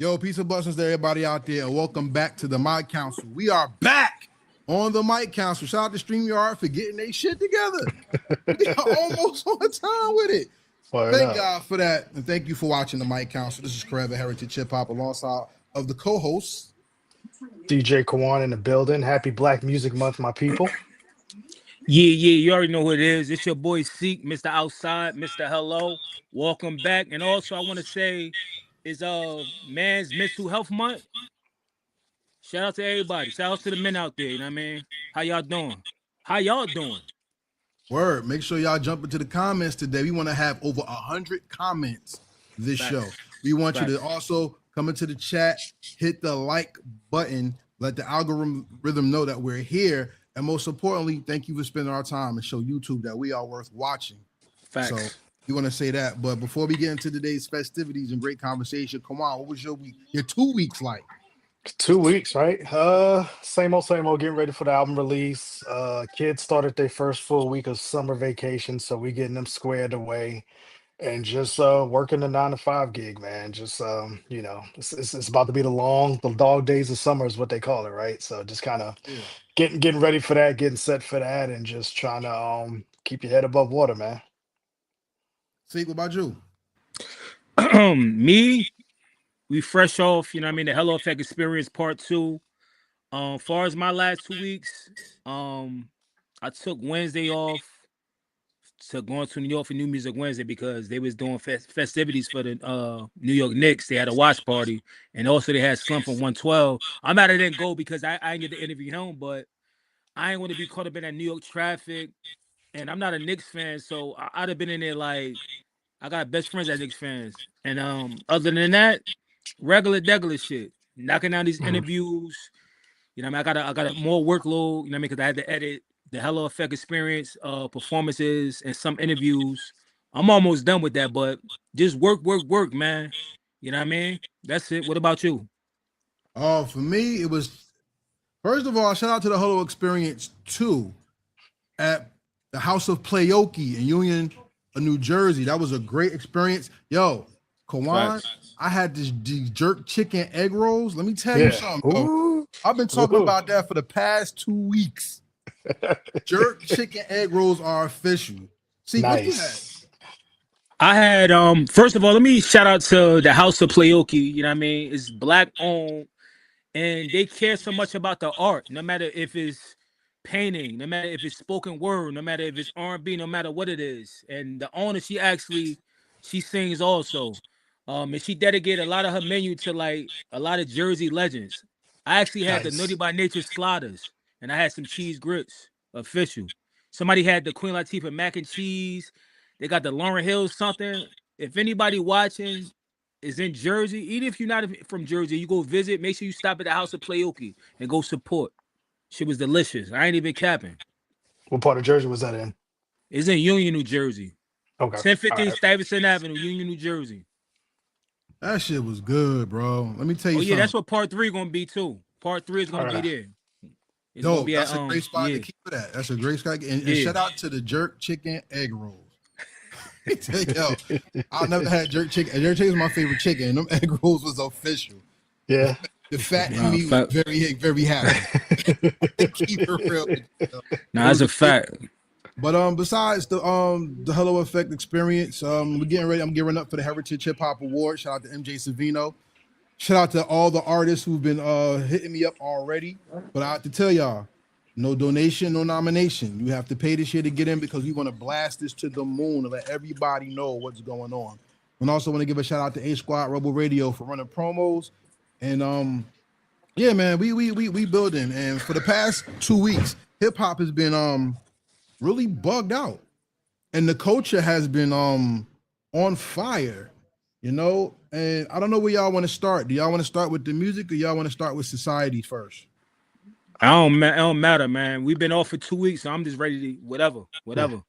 Yo, peace and blessings to everybody out there, and welcome back to the Mic Council. We are back on the Mic Council. Shout out to StreamYard for getting their shit together. We are almost on time with it. Thank God for that, and thank you for watching the Mic Council. This is Karev of Heritage Hip-Hop alongside of the co-hosts. DJ Kawon in the building. Happy Black Music Month, my people. Yeah, you already know who it is. It's your boy Seek, Mr. Outside, Mr. Hello. Welcome back. And also I want to say it's Man's Mental Health Month. Shout out to everybody. Shout out to the men out there, you know what I mean? How y'all doing? Word. Make sure y'all jump into the comments today. We want to have over 100 comments this show. We want you to also come into the chat, hit the like button, let the algorithm know that we're here. And most importantly, thank you for spending our time and show YouTube that we are worth watching. Facts. So we want to say that. But before we get into today's festivities and great conversation, come on, what was your week? Your 2 weeks like? 2 weeks, right? Same old, getting ready for the album release. Kids started their first full week of summer vacation, so we getting them squared away. And just working the 9 to 5 gig, man. Just it's about to be the dog days of summer is what they call it, right? So just kind of getting ready for that, getting set for that, and just trying to keep your head above water, man. See, what about you? Me, we fresh off, you know what I mean, the Hello Effect Experience Part 2. Far as my last 2 weeks, I took Wednesday off to going to New York for New Music Wednesday because they was doing festivities for the New York Knicks. They had a watch party, and also they had Slum from 112. I'm mad I didn't go because I didn't get to interview him, but I ain't want to be caught up in that New York traffic, and I'm not a Knicks fan, so I'd have been in there like I got best friends as Knicks fans. And other than that, regular shit, knocking down these interviews. You know what I mean? I got a more workload, you know what I mean, because I had to edit the Hello Effect Experience, performances, and some interviews. I'm almost done with that, but just work, man. You know what I mean? That's it. What about you? Oh, for me, it was, first of all, shout out to the Hello Experience 2 at the House of Playoki in Union, New Jersey. That was a great experience. Yo, Kawon, I had these jerk chicken egg rolls. Let me tell you something, bro. I've been talking about that for the past 2 weeks. Jerk chicken egg rolls are official. See, nice. What you had? I had first of all, let me shout out to the House of Playoki. You know what I mean? It's Black owned, and they care so much about the art. No matter if it's painting, no matter if it's spoken word, no matter if it's R&B, no matter what it is. And the owner, she sings also. And she dedicated a lot of her menu to like a lot of Jersey legends. I actually had the Naughty by Nature sliders, and I had some cheese grits, official. Somebody had the Queen Latifah mac and cheese. They got the Lauryn Hill something. If anybody watching is in Jersey, even if you're not from Jersey, you go visit, make sure you stop at the House of Playoki and go support. Shit was delicious. I ain't even capping. What part of Jersey was that in? It's in Union, New Jersey. Okay. 1015 Stuyvesant Avenue, Union, New Jersey. That shit was good, bro. Let me tell you something. That's what part 3 gonna be too. Part 3 is gonna be there. It's Dope. That's a great spot to keep it at. That's a great spot. And shout out to the jerk chicken egg rolls. Yo, I never had jerk chicken. Jerk chicken is my favorite chicken. And them egg rolls was official. Yeah. The fat in me was very happy. Keep it real. That's a fact. But besides the Hello Effect Experience, we're getting ready. I'm gearing up for the Heritage Hip-Hop Award. Shout out to MJ Savino. Shout out to all the artists who've been hitting me up already. But I have to tell y'all, no donation, no nomination. You have to pay this year to get in because we want to blast this to the moon and let everybody know what's going on. And also want to give a shout out to A Squad Rebel Radio for running promos. And yeah, man, we building. And for the past 2 weeks, hip hop has been really bugged out, and the culture has been on fire, you know. And I don't know where y'all want to start. Do y'all want to start with the music, or y'all want to start with society first? It don't matter, man. We've been off for 2 weeks, so I'm just ready to whatever. Yeah.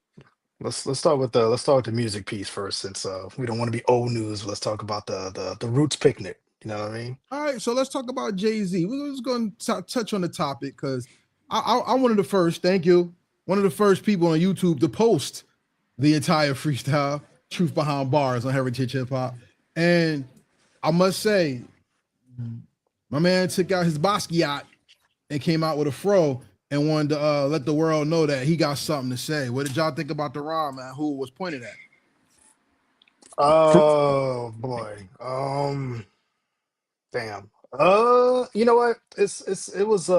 Let's start with the music piece first, since we don't want to be old news. Let's talk about the Roots picnic. You know what I mean? All right, so let's talk about JayZ. We're just going to touch on the topic because I'm one of the first. Thank you. One of the first people on YouTube to post the entire freestyle Truth Behind Bars on Heritage Hip Hop. And I must say, My man took out his Basquiat and came out with a fro and wanted to let the world know that he got something to say. What did y'all think about the rhyme, man? Who was pointed at? Oh boy. Damn. You know what? It was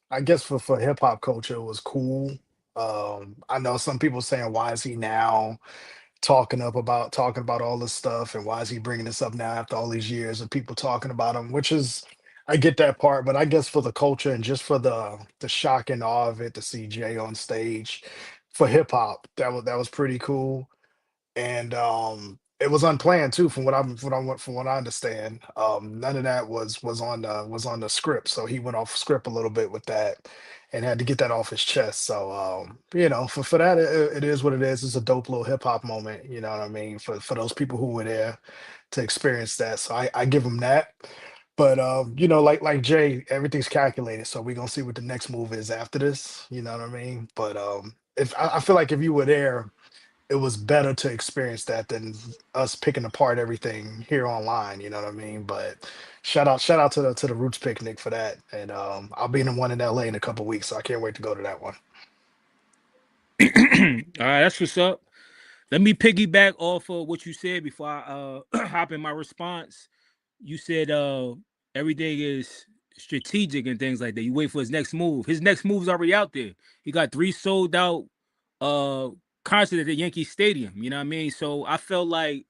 I guess for hip hop culture it was cool. I know some people saying why is he now talking about all this stuff and why is he bringing this up now after all these years of people talking about him, which is I get that part, but I guess for the culture and just for the shock and awe of it to see Jay on stage for hip hop, that was pretty cool. And it was unplanned too, from what I understand. None of that was on the script, so he went off script a little bit with that, and had to get that off his chest. So for that, it is what it is. It's a dope little hip hop moment. You know what I mean? For those people who were there to experience that, so I give him that. But like Jay, everything's calculated. So we're gonna see what the next move is after this. You know what I mean? But if I feel like if you were there, it was better to experience that than us picking apart everything here online. You know what I mean? But shout out to the Roots picnic for that, and I'll be in the one in LA in a couple weeks, so I can't wait to go to that one. All right, that's what's up. Let me piggyback off of what you said before I hop in my response. You said everything is strategic and things like that. You wait for his next move. His next move's already out there. He got 3 sold out concerts at the Yankee Stadium. You know what I mean? So I felt like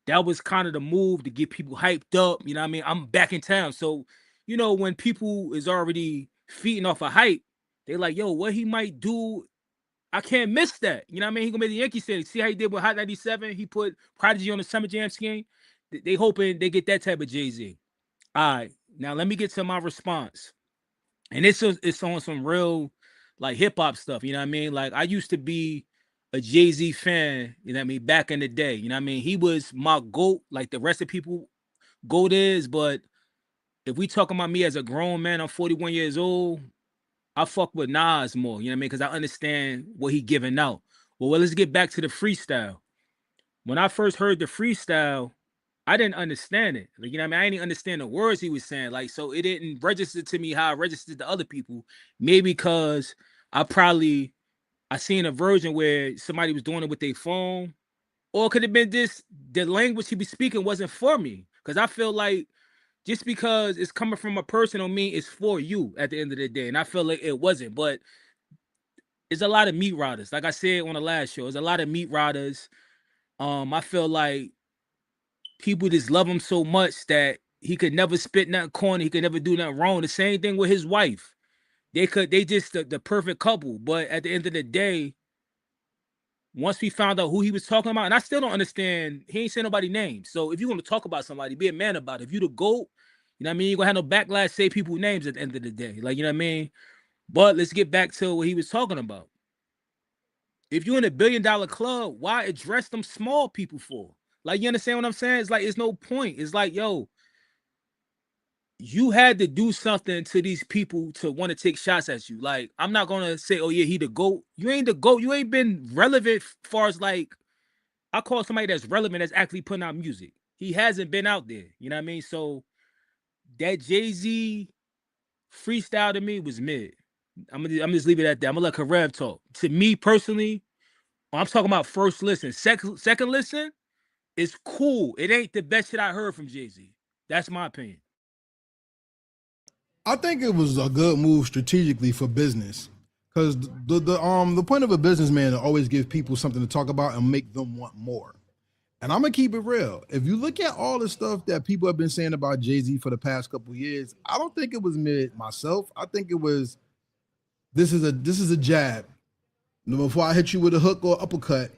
that was kind of the move to get people hyped up. You know what I mean? I'm back in town. So, when people is already feeding off of hype, they like, yo, what he might do, I can't miss that. You know what I mean? He gonna make the Yankee Stadium. See how he did with Hot 97? He put Prodigy on the Summer Jam scheme. They hoping they get that type of JayZ. All right. Now let me get to my response. And it's on some real like hip hop stuff. You know what I mean? Like I used to be a JayZ fan, you know what I mean, back in the day. You know what I mean? He was my GOAT, like the rest of people GOAT is, but if we talking about me as a grown man, I'm 41 years old, I fuck with Nas more, you know what I mean? Because I understand what he giving out. Well, let's get back to the freestyle. When I first heard the freestyle, I didn't understand it. Like, you know what I mean? I didn't understand the words he was saying. Like, so it didn't register to me how it registered to other people. Maybe because I seen a version where somebody was doing it with their phone. Or it could have been the language he was speaking wasn't for me. Because I feel like just because it's coming from a person don't mean it's for you at the end of the day. And I feel like it wasn't. But it's a lot of meat riders. Like I said on the last show, there's a lot of meat riders. I feel like people just love him so much that he could never spit nothing corny. He could never do nothing wrong. The same thing with his wife. They just the perfect couple. But at the end of the day, once we found out who he was talking about, and I still don't understand, he ain't saying nobody's name. So if you're going to talk about somebody, be a man about it. If you the GOAT, you know what I mean? You're going to have no backlash, say people's names at the end of the day. Like, you know what I mean? But let's get back to what he was talking about. If you're in $1 billion club, why address them small people for? Like, you understand what I'm saying? It's like, it's no point. It's like, yo, you had to do something to these people to want to take shots at you. Like, I'm not going to say, oh, yeah, he the GOAT. You ain't the GOAT. You ain't been relevant far as like, I call somebody that's relevant that's actually putting out music. He hasn't been out there. You know what I mean? So that JayZ freestyle to me was mid. I'm gonna just leave it at that. I'm gonna let Karev talk. To me personally, I'm talking about first listen. Second listen is cool. It ain't the best shit I heard from JayZ. That's my opinion. I think it was a good move strategically for business. Because the point of a businessman to always give people something to talk about and make them want more. And I'm gonna keep it real. If you look at all the stuff that people have been saying about JayZ for the past couple of years, I don't think it was mid myself. I think it was this is a jab. Before I hit you with a hook or uppercut,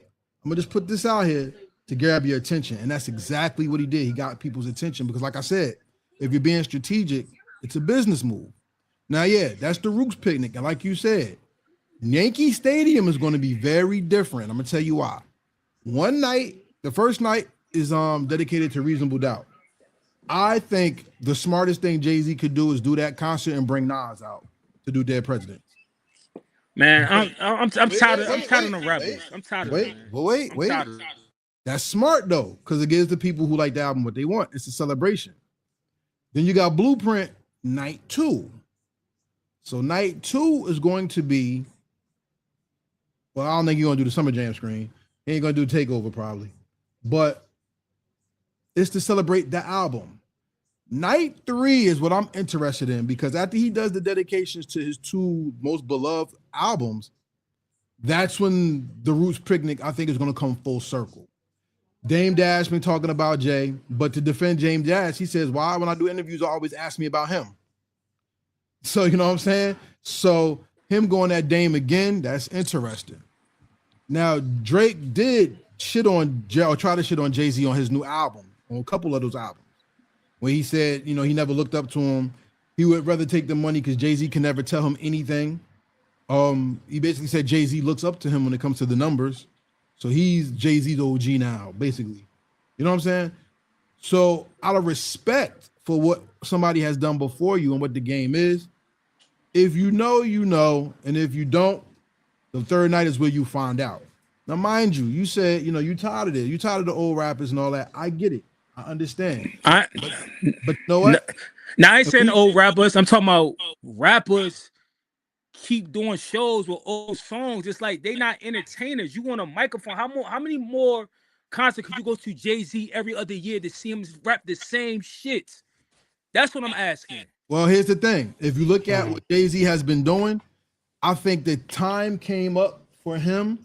I'm gonna just put this out here to grab your attention. And that's exactly what he did. He got people's attention because, like I said, if you're being strategic, it's a business move. Now, yeah, that's the Roots picnic. And like you said, Yankee Stadium is going to be very different. I'm going to tell you why. One night, the first night is dedicated to Reasonable Doubt. I think the smartest thing JayZ could do is do that concert and bring Nas out to do Dead Presidents. Man, I'm tired of the rebels. I'm tired of wait. That's smart though, because it gives the people who like the album what they want. It's a celebration. Then you got Blueprint Night 2. So Night 2 is going to be, well, I don't think you're going to do the Summer Jam screen. He ain't going to do Takeover probably. But it's to celebrate the album. Night 3 is what I'm interested in because after he does the dedications to his 2 most beloved albums, that's when the Roots Picnic, I think, is going to come full circle. Dame Dash been talking about Jay, but to defend James Dash, he says, why when I do interviews, I always ask me about him. So, you know what I'm saying? So him going at Dame again, that's interesting. Now, Drake did shit on Jay, or try to shit on JayZ on his new album, on a couple of those albums, where he said, you know, he never looked up to him. He would rather take the money because JayZ can never tell him anything. He basically said JayZ looks up to him when it comes to the numbers. So he's JayZ's OG now, basically. You know what I'm saying? So out of respect for what somebody has done before you and what the game is, if you know, you know. And if you don't, the third night is where you find out. Now, mind you, you said, you know, you tired of it. You tired of the old rappers and all that. I get it. I understand. But you know what? Now, I ain't saying old rappers. I'm talking about rappers keep doing shows with old songs. It's like they not entertainers. You want a microphone. How many more concerts could you go to JayZ every other year to see him rap the same shit? That's what I'm asking. Well, here's the thing. If you look at what JayZ has been doing, I think the time came up for him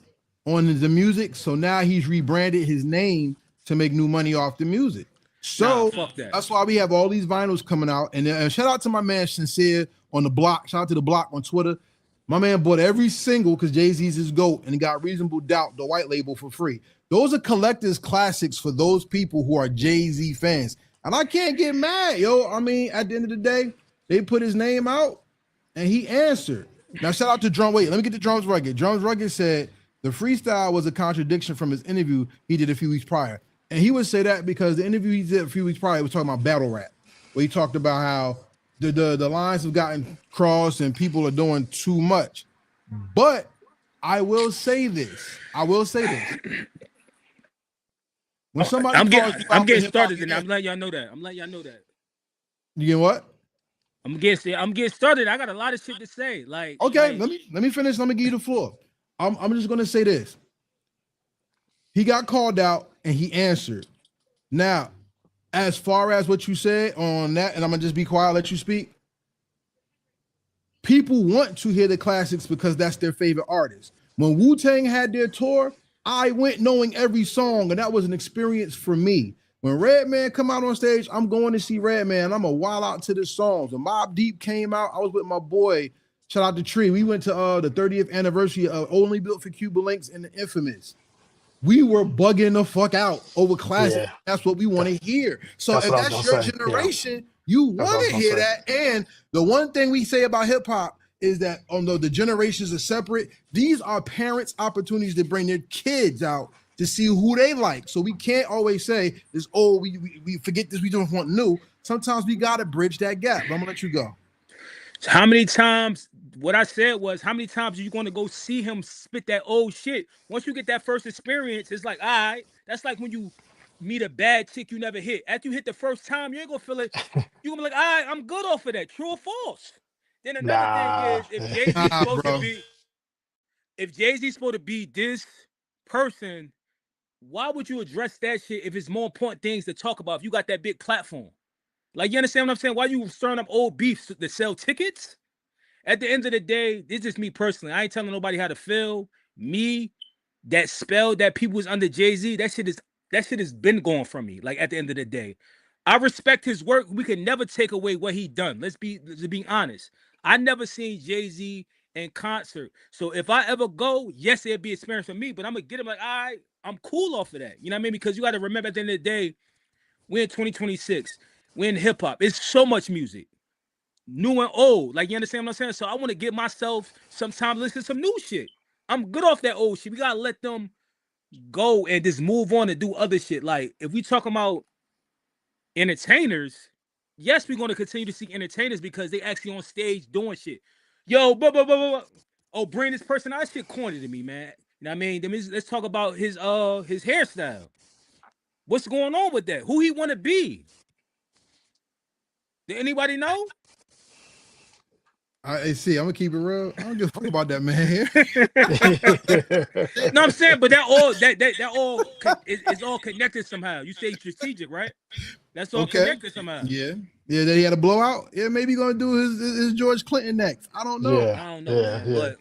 on the music. So now he's rebranded his name to make new money off the music. So fuck that. That's why we have all these vinyls coming out. And shout out to my man Sincere on the block. Shout out to the block on Twitter. My man bought every single because JayZ's his GOAT and he got Reasonable Doubt, the white label, for free. Those are collector's classics for those people who are JayZ fans. And I can't get mad, yo. I mean, at the end of the day, they put his name out and he answered. Now, shout out to Drum. Wait, let me get the Drums Rugged. Drums Rugged said the freestyle was a contradiction from his interview he did a few weeks prior. And he would say that because the interview he did a few weeks prior was talking about battle rap, where he talked about how the lines have gotten crossed and people are doing too much. But I will say this. When somebody I'm getting started, and I'm letting y'all know that. You get what? I'm getting started. I got a lot of shit to say. Like, okay, let me finish. Let me give you the floor. I'm just gonna say this. He got called out and he answered. Now, as far as what you said on that, and I'm gonna just be quiet, let you speak. People want to hear the classics because that's their favorite artist. When Wu-Tang had their tour, I went knowing every song, and that was an experience for me. When Redman come out on stage, I'm going to see Redman. I'm a wild out to the songs. When Mobb Deep came out, I was with my boy. Shout out to Tree. We went to the 30th anniversary of Only Built for Cuba Links and the Infamous. We were bugging the fuck out over classic. Yeah. That's what we want to hear. So if that's your generation, you want to hear that. And the one thing we say about hip hop is that although the generations are separate, these are parents' opportunities to bring their kids out to see who they like. So we can't always say this, oh, we forget this, we don't want new. Sometimes we got to bridge that gap. But I'm going to let you go. How many times, what I said was, how many times are you going to go see him spit that old shit? Once you get that first experience, it's like, all right, that's like when you meet a bad chick you never hit. After you hit the first time, you ain't going to feel it. You're going to be like, all right, I'm good off of that. True or false? Then another thing is, if JayZ's supposed to be this person, why would you address that shit if it's more important things to talk about if you got that big platform? Like, you understand what I'm saying? Why you stirring up old beefs to sell tickets? At the end of the day, this is just me personally. I ain't telling nobody how to feel. Me, that spell that people was under JayZ, that shit has been going from me. Like, at the end of the day, I respect his work. We can never take away what he done. Let's be honest. I never seen JayZ in concert. So if I ever go, yes, it'd be an experience for me, but I'm gonna get him like, all right, I'm cool off of that. You know what I mean? Because you got to remember at the end of the day, we're in 2026. We're in hip hop. It's so much music. New and old. Like, you understand what I'm saying? So I want to give myself some time to listen to some new shit. I'm good off that old shit. We gotta let them go and just move on and do other shit. Like, if we talking about entertainers, yes, we're going to continue to see entertainers because they actually on stage doing shit. Yo, oh, bring this person out. That shit corny to me, man. You know what I mean? Let's talk about his hairstyle. What's going on with that? Who he want to be? Did anybody know? I see. I'm gonna keep it real. I don't give a fuck about that man. No, I'm saying, but that all it's all connected somehow. You say strategic, right? That's all connected somehow. Yeah. That he had a blowout. Yeah, maybe he's gonna do his George Clinton next. I don't know. I don't know, man. But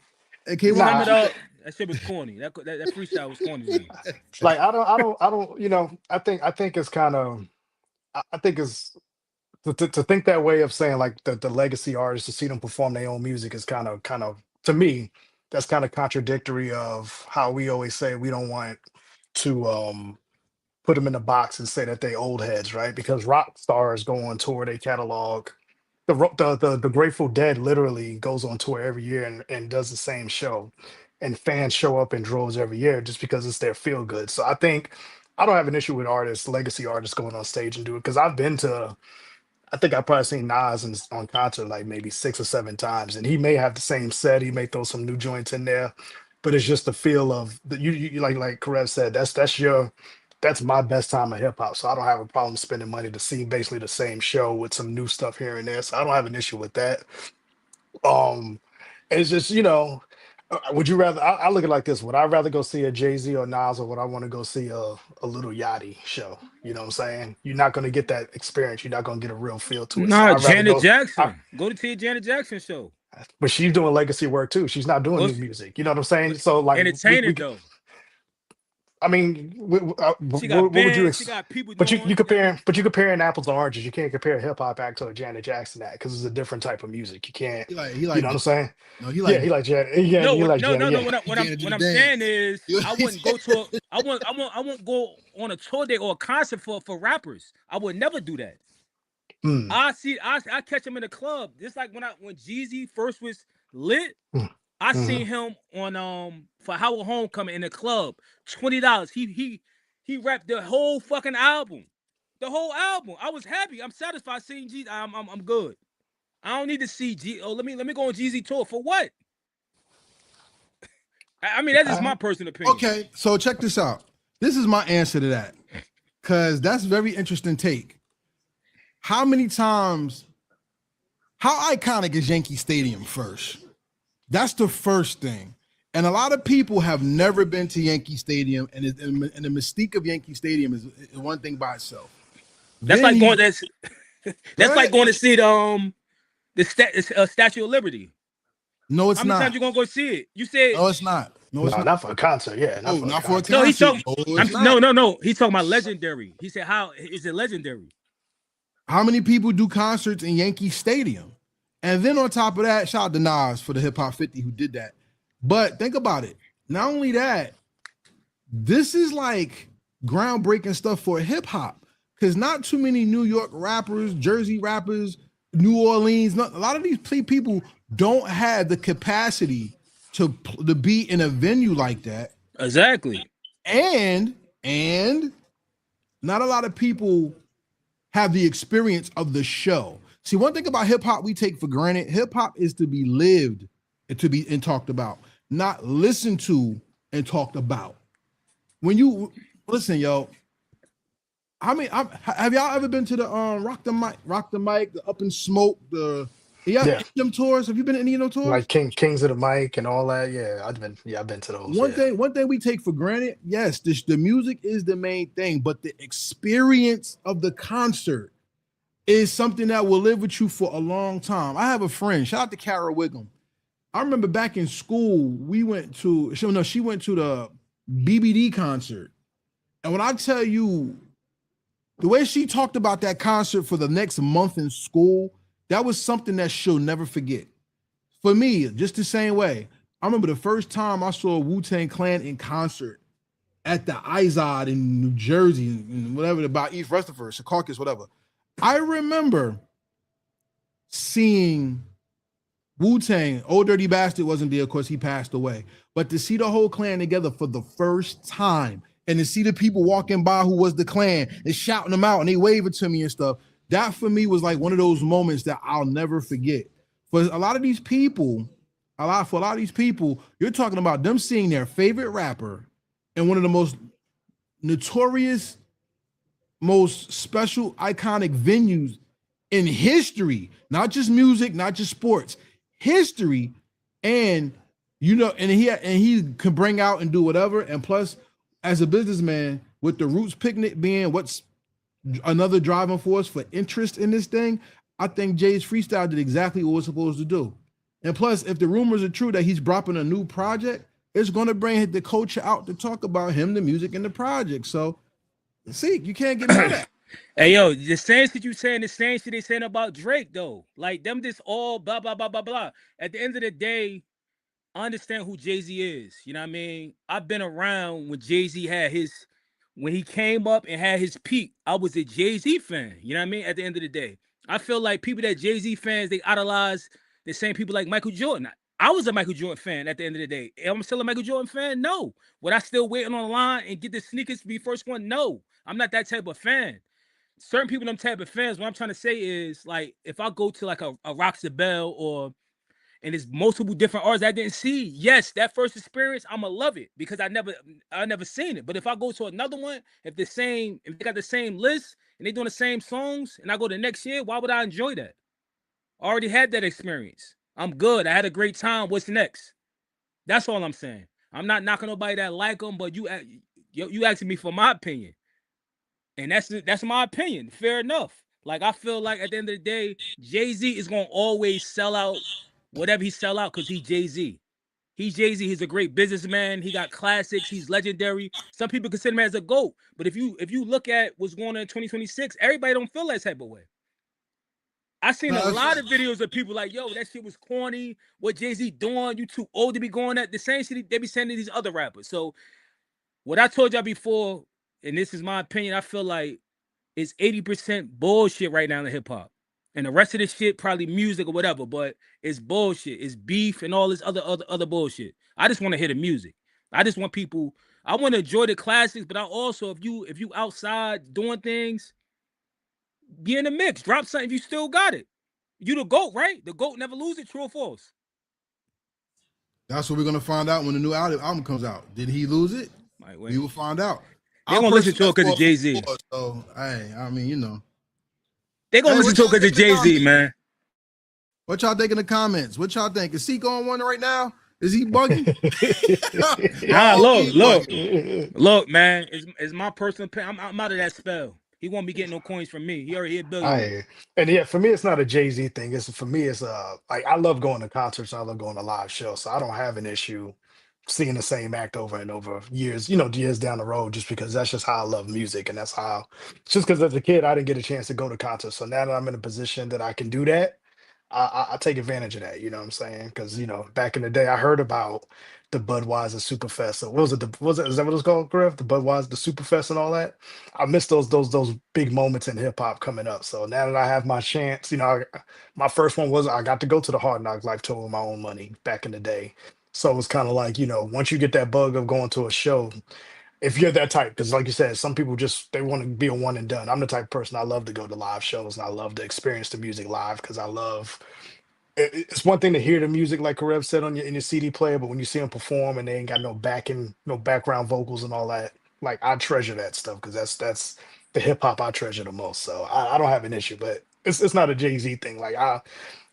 it came sum it up. That shit was corny. That freestyle was corny to me. Like I don't. You know, I think it's kind of. I think it's to think that way of saying like the legacy artists to see them perform their own music is kind of to me that's kind of contradictory of how we always say we don't want to put them in the box and say that they old heads, right? Because rock stars go on tour, they catalog. The Grateful Dead literally goes on tour every year and does the same show, and fans show up in droves every year just because it's their feel good. So I think I don't have an issue with artists, legacy artists going on stage and do it because I think I've probably seen Nas on concert like maybe 6 or 7 times, and he may have the same set. He may throw some new joints in there, but it's just the feel of the you like Karev said. That's my best time of hip hop. So I don't have a problem spending money to see basically the same show with some new stuff here and there. So I don't have an issue with that. Um, it's just would you rather? I look at it like this: would I rather go see a JayZ or Nas, or would I want to go see a Little Yachty show? You know what I'm saying? You're not going to get that experience. You're not going to get a real feel to it. Nah, Janet Jackson. Go to see a Janet Jackson show. But she's doing legacy work too. She's not doing new music. You know what I'm saying? So like, entertaining though. I mean, what would you? She got people. But you comparing apples to oranges. You can't compare a hip hop act to a Janet Jackson act because it's a different type of music. You can't. He like you know what I'm saying? No, he like Janet. Yeah, no. Janet, What I'm saying is, I wouldn't go to. I won't go on a tour day or a concert for rappers. I would never do that. I catch him in the club. Just like when JayZ first was lit. I seen him on for Howard Homecoming in the club, $20. He rapped the whole fucking album, the whole album. I was happy. I'm satisfied seeing G. I'm good. I don't need to see G. Oh, let me go on JayZ tour for what? I mean, that's just my personal opinion. Okay, so check this out. This is my answer to that, because that's a very interesting take. How iconic is Yankee Stadium first? That's the first thing. And a lot of people have never been to Yankee Stadium, and the mystique of Yankee Stadium is one thing by itself. That's like going to see the Statue of Liberty. No, it's not. How many times you gonna go see it? You said no, it's not. No, it's not for a concert. Yeah, not for a concert. No, he's talking. No. He's talking about legendary. He said, "How is it legendary?" How many people do concerts in Yankee Stadium? And then on top of that, shout out to Nas for the Hip Hop 50 who did that. But think about it. Not only that, this is like groundbreaking stuff for hip hop, because not too many New York rappers, Jersey rappers, New Orleans, a lot of these people don't have the capacity to be in a venue like that. Exactly. And not a lot of people have the experience of the show. See, one thing about hip hop we take for granted: hip hop is to be lived and talked about, not listened to and talked about. When you listen, yo, have y'all ever been to the Rock the Mic, the Up in Smoke, any them tours? Have you been to any of those tours? Like Kings of the Mic and all that. Yeah, I've been to those. One thing we take for granted, yes, the music is the main thing, but the experience of the concert is something that will live with you for a long time. I have a friend, shout out to Kara Wiggum. I remember back in school, she went to the BBD concert. And when I tell you, the way she talked about that concert for the next month in school, that was something that she'll never forget. For me, just the same way, I remember the first time I saw Wu-Tang Clan in concert at the Izod in New Jersey, and whatever, about East Rutherford, Secaucus, whatever. I remember seeing Wu-Tang. Old Dirty Bastard wasn't there, of course, he passed away. But to see the whole clan together for the first time, and to see the people walking by who was the clan and shouting them out and they waving to me and stuff, that for me was like one of those moments that I'll never forget. For a lot of these people, you're talking about them seeing their favorite rapper in one of the most notorious, most special, iconic venues in history, not just music, not just sports, history, and and he can bring out and do whatever. And plus, as a businessman, with the Roots picnic being what's another driving force for interest in this thing, I think Jay's freestyle did exactly what it was supposed to do. And plus, if the rumors are true that he's dropping a new project, it's going to bring the culture out to talk about him, the music, and the project. So, see, you can't get mad at that. Hey, yo, the same shit you saying, the same shit they saying about Drake, though. Like, them just all blah, blah, blah, blah, blah. At the end of the day, I understand who JayZ is. You know what I mean? I've been around when JayZ had when he came up and had his peak. I was a JayZ fan. You know what I mean? At the end of the day, I feel like people that JayZ fans, they idolize the same people like Michael Jordan. I was a Michael Jordan fan at the end of the day. Am I still a Michael Jordan fan? No. Would I still waiting on the line and get the sneakers to be first one? No. I'm not that type of fan. Certain people, them type of fans, what I'm trying to say is, like, if I go to like a Roxy Bell and there's multiple different artists I didn't see, yes, that first experience, I'ma love it because I never seen it. But if I go to another one, if they got the same list and they doing the same songs and I go to next year, why would I enjoy that? I already had that experience. I'm good. I had a great time. What's next? That's all I'm saying. I'm not knocking nobody that like them, but you asking me for my opinion. And that's my opinion. Fair enough. Like, I feel like at the end of the day, JayZ is gonna always sell out whatever he sell out because he's JayZ. He's JayZ. He's a great businessman. He got classics. He's legendary. Some people consider him as a GOAT. But if you look at what's going on in 2026, everybody don't feel that type of way. I seen a lot of videos of people like, yo, that shit was corny. What JayZ doing? You too old to be going at the same shit they be saying to these other rappers. So what I told y'all before, and this is my opinion, I feel like it's 80% bullshit right now in hip hop. And the rest of this shit, probably music or whatever, but it's bullshit. It's beef and all this other bullshit. I just want to hear the music. I just want people, I want to enjoy the classics, but I also, if you outside doing things, be in the mix. Drop something if you still got it. You the GOAT, right? The GOAT never lose it, true or false? That's what we're gonna find out when the new album comes out. Did he lose it? We will find out. They're gonna listen to it because of JayZ. So, hey, I mean, They're gonna listen to it because of JayZ, man. What y'all think in the comments? What y'all think? Is he going one right now? Is he bugging? Look, man. It's my personal opinion. I'm out of that spell. He won't be getting no coins from me. He already hit billion. And yeah, for me, it's not a JayZ thing. For me, it's like, I love going to concerts. I love going to live shows. So I don't have an issue seeing the same act over and over years down the road, just because that's just how I love music. And that's how, just because as a kid, I didn't get a chance to go to concerts. So now that I'm in a position that I can do that, I take advantage of that. You know what I'm saying? Because back in the day, I heard about the Budweiser Superfest. So what was it? Is that what it's called, Griff? The Budweiser, the Superfest, and all that. I miss those big moments in hip hop coming up. So now that I have my chance, my first one was I got to go to the Hard Knock Life tour with my own money back in the day. So it's kind of like, once you get that bug of going to a show, if you're that type, because like you said, some people they want to be a one and done. I'm the type of person, I love to go to live shows and I love to experience the music live, because I love it's one thing to hear the music, like Karev said, in your CD player, but when you see them perform and they ain't got no background vocals and all that, like, I treasure that stuff, because that's the hip hop I treasure the most. So I don't have an issue, but it's not a JayZ thing. Like,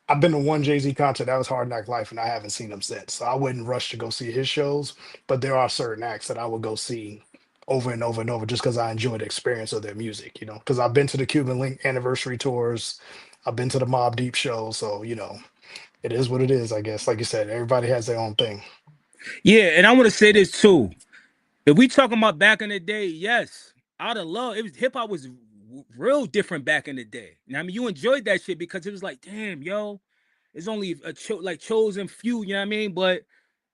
I've been to one JayZ concert, that was Hard Knock Life, and I haven't seen him since. So I wouldn't rush to go see his shows, but there are certain acts that I would go see over and over and over, just because I enjoy the experience of their music, because I've been to the Cuban Link anniversary tours, I've been to the Mobb Deep show, so it is what it is, I guess. Like you said, everybody has their own thing. Yeah, and I want to say this too. If we talking about back in the day, yes, out of love, hip hop was real different back in the day. I mean, you enjoyed that shit because it was like, damn, yo, it's only chosen few, you know what I mean? But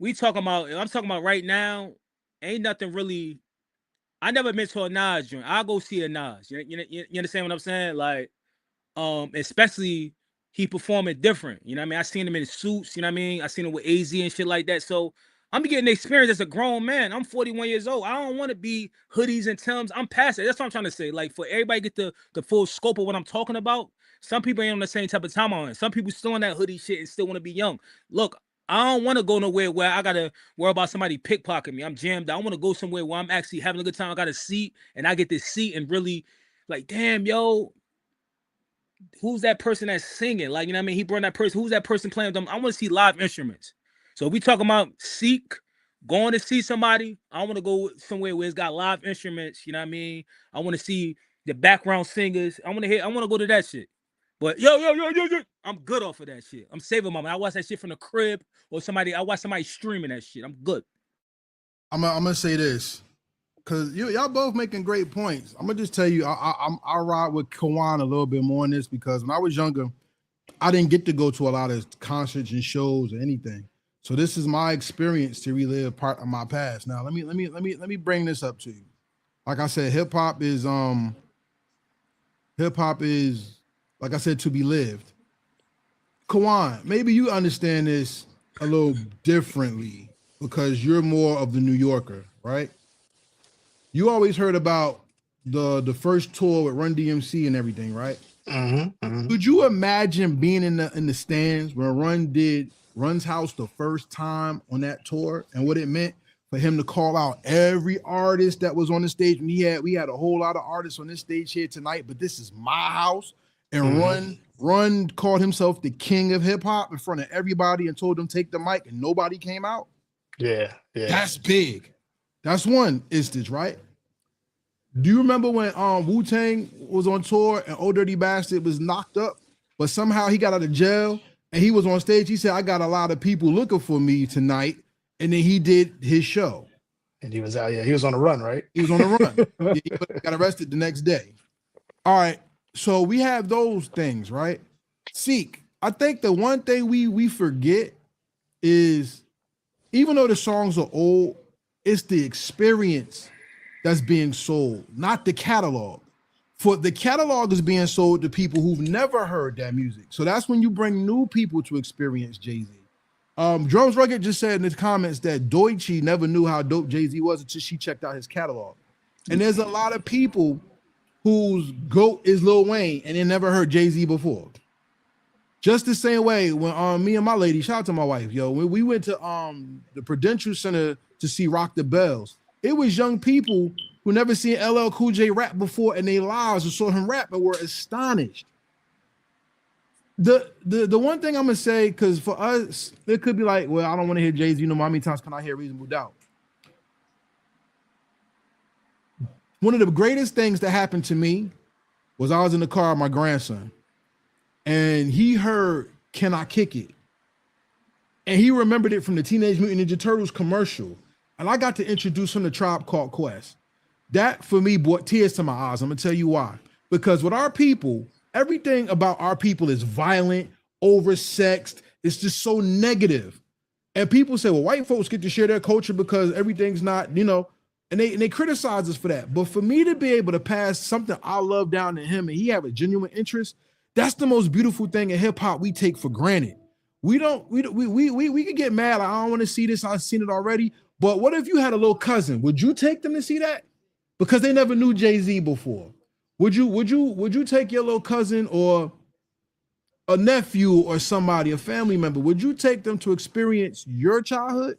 I'm talking about right now, ain't nothing really. I never been to a Nas joint. I'll go see a Nas. You understand what I'm saying? Like, especially he performing different. You know what I mean? I seen him in suits, you know what I mean? I seen him with AZ and shit like that. So I'm getting the experience as a grown man. I'm 41 years old. I don't want to be hoodies and Timbs. I'm past it. That's what I'm trying to say. Like, for everybody get the full scope of what I'm talking about. Some people ain't on the same type of time on it. Some people still on that hoodie shit and still want to be young. Look, I don't want to go nowhere where I got to worry about somebody pickpocketing me. I'm jammed. I want to go somewhere where I'm actually having a good time. I got a seat and I get this seat and really like, damn, yo, who's that person that's singing? Like, you know what I mean? He brought that person. Who's that person playing them? I want to see live instruments. So if we talking about seek, going to see somebody, I want to go somewhere where it's got live instruments. You know what I mean? I want to see the background singers. I want to go to that shit. But yo, I'm good off of that shit. I'm saving my money. I watch that shit from the crib or I watch somebody streaming that shit. I'm good. I'm gonna say this, cause y'all both making great points. I'm gonna just tell you, I ride with Kawon a little bit more on this because when I was younger, I didn't get to go to a lot of concerts and shows or anything. So this is my experience to relive part of my past. Now let me bring this up to you. Like I said, hip hop is like I said, to be lived. Kawon, maybe you understand this a little differently because you're more of the New Yorker, right? You always heard about the first tour with Run DMC and everything, right? Could you imagine being in the stands when Run did Run's House the first time on that tour and what it meant for him to call out every artist that was on the stage? And we had a whole lot of artists on this stage here tonight, but this is my house. And Run called himself the king of hip hop in front of everybody and told them take the mic, and nobody came out. Yeah. That's big. That's one instance, right? Do you remember when Wu-Tang was on tour and Old Dirty Bastard was knocked up, but somehow he got out of jail and he was on stage? He said, "I got a lot of people looking for me tonight," and then he did his show. And he was out. Yeah, he was on the run, right? He was on the run. He got arrested the next day. All right. So we have those things, right? Seek. I think the one thing we forget is, even though the songs are old, it's the experience that's being sold, not the catalog. For the catalog is being sold to people who've never heard that music. So that's when you bring new people to experience JayZ. Drums Rugged just said in his comments that Deutsche never knew how dope JayZ was until she checked out his catalog. And there's a lot of people whose GOAT is Lil Wayne and they never heard JayZ before. Just the same way when me and my lady, shout out to my wife, when we went to the Prudential Center to see Rock the Bells, it was young people who never seen LL Cool J rap before in their lives and saw him rap and were astonished. The one thing I'm gonna say, because for us, it could be like, well, I don't want to hear JayZ. How many times can I hear Reasonable Doubt? One of the greatest things that happened to me was I was in the car with my grandson, and he heard "Can I Kick It?" and he remembered it from the Teenage Mutant Ninja Turtles commercial. And I got to introduce him to Tribe Called Quest. That, for me, brought tears to my eyes. I'm going to tell you why. Because with our people, everything about our people is violent, oversexed. It's just so negative. And people say, well, white folks get to share their culture because everything's not, and they criticize us for that. But for me to be able to pass something I love down to him and he have a genuine interest, that's the most beautiful thing in hip-hop we take for granted. We can get mad. Like, I don't want to see this. I've seen it already. But what if you had a little cousin? Would you take them to see that? Because they never knew JayZ before. Would you take your little cousin or a nephew or somebody, a family member? Would you take them to experience your childhood?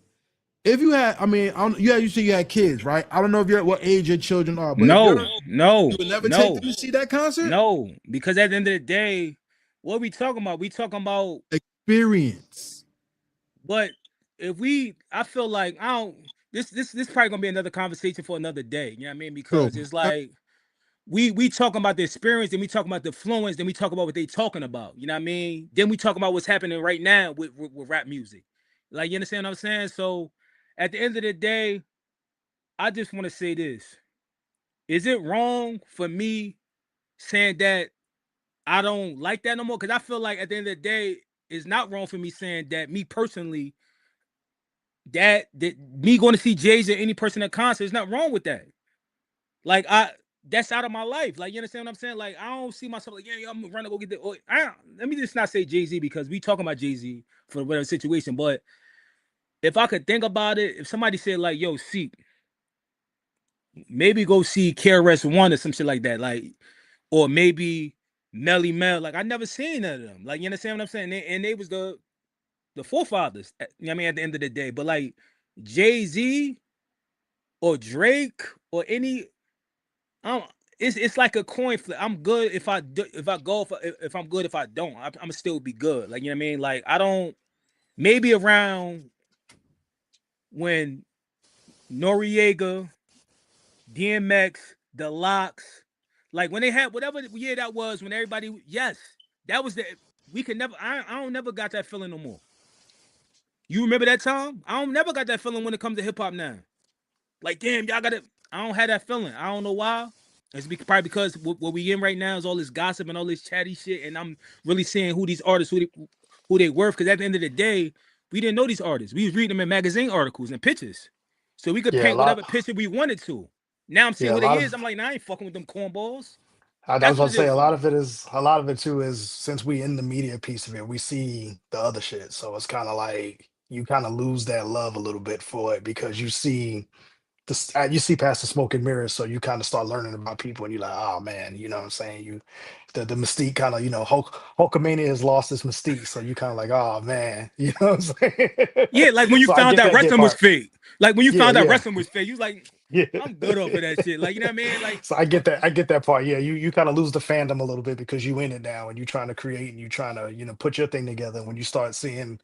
If you had, you said you had kids, right? I don't know what age your children are, but no, you would never take them to see that concert? No, because at the end of the day, what we talking about? We talking about experience. But I feel like this probably gonna be another conversation for another day. You know what I mean? Because it's like we talking about the experience, then we talking about the influence, then we talk about what they talking about. You know what I mean? Then we talk about what's happening right now with rap music. Like, you understand what I'm saying? So at the end of the day, I just want to say this. Is it wrong for me saying that I don't like that no more? Because I feel like at the end of the day, it's not wrong for me saying that me personally, that me going to see JayZ or any person at concert, there's nothing wrong with that. Like, that's out of my life. Like, you understand what I'm saying? Like, I don't see myself like, yeah, I'm gonna run to go get the. Let me just not say JayZ because we talking about JayZ for whatever situation. But if I could think about it, if somebody said like, yo, Seek, maybe go see KRS-One or some shit like that, like, or maybe Melly Mel. Like, I never seen none of them. Like, you understand what I'm saying? And they was the forefathers. You know what I mean? At the end of the day, but like JayZ or Drake or any, it's like a coin flip. I'm good if I'm good if I don't. I'm still be good. Like, you know what I mean? Like, I don't. Maybe around when Noriega, DMX, The Locks, like when they had whatever year that was, when everybody, yes, that was the. We could never. I don't never got that feeling no more. You remember that time? I don't never got that feeling when it comes to hip hop now. Like, damn, y'all got it. I don't have that feeling. I don't know why. It's probably because what we in right now is all this gossip and all this chatty shit, and I'm really seeing who these artists, who they worth. Because at the end of the day, we didn't know these artists. We was reading them in magazine articles and pictures, so we could Yeah, a paint whatever lot. picture we wanted to. Now I'm seeing Yeah, a who they lot is. of. I'm like, nah, I ain't fucking with them cornballs. I was That's about what to it say is. a lot of it too is since we in the media piece of it, we see the other shit. So it's kind of like you kind of lose that love a little bit for it because you see you see past the smoke and mirrors, so you kind of start learning about people, and you're like, oh man, you know what I'm saying? The mystique kind of, Hulkamania has lost its mystique, so you kind of like, oh man, you know what I'm saying? Yeah, like when you So I found get out that wrestling was part. fake. Like when you Yeah, found out yeah, wrestling was fake, you was like, yeah. I'm good off of that shit. Like, you know what I mean? Like, So I get that part. Yeah, you kind of lose the fandom a little bit because you in it now and you trying to create and you trying to put your thing together. When you start seeing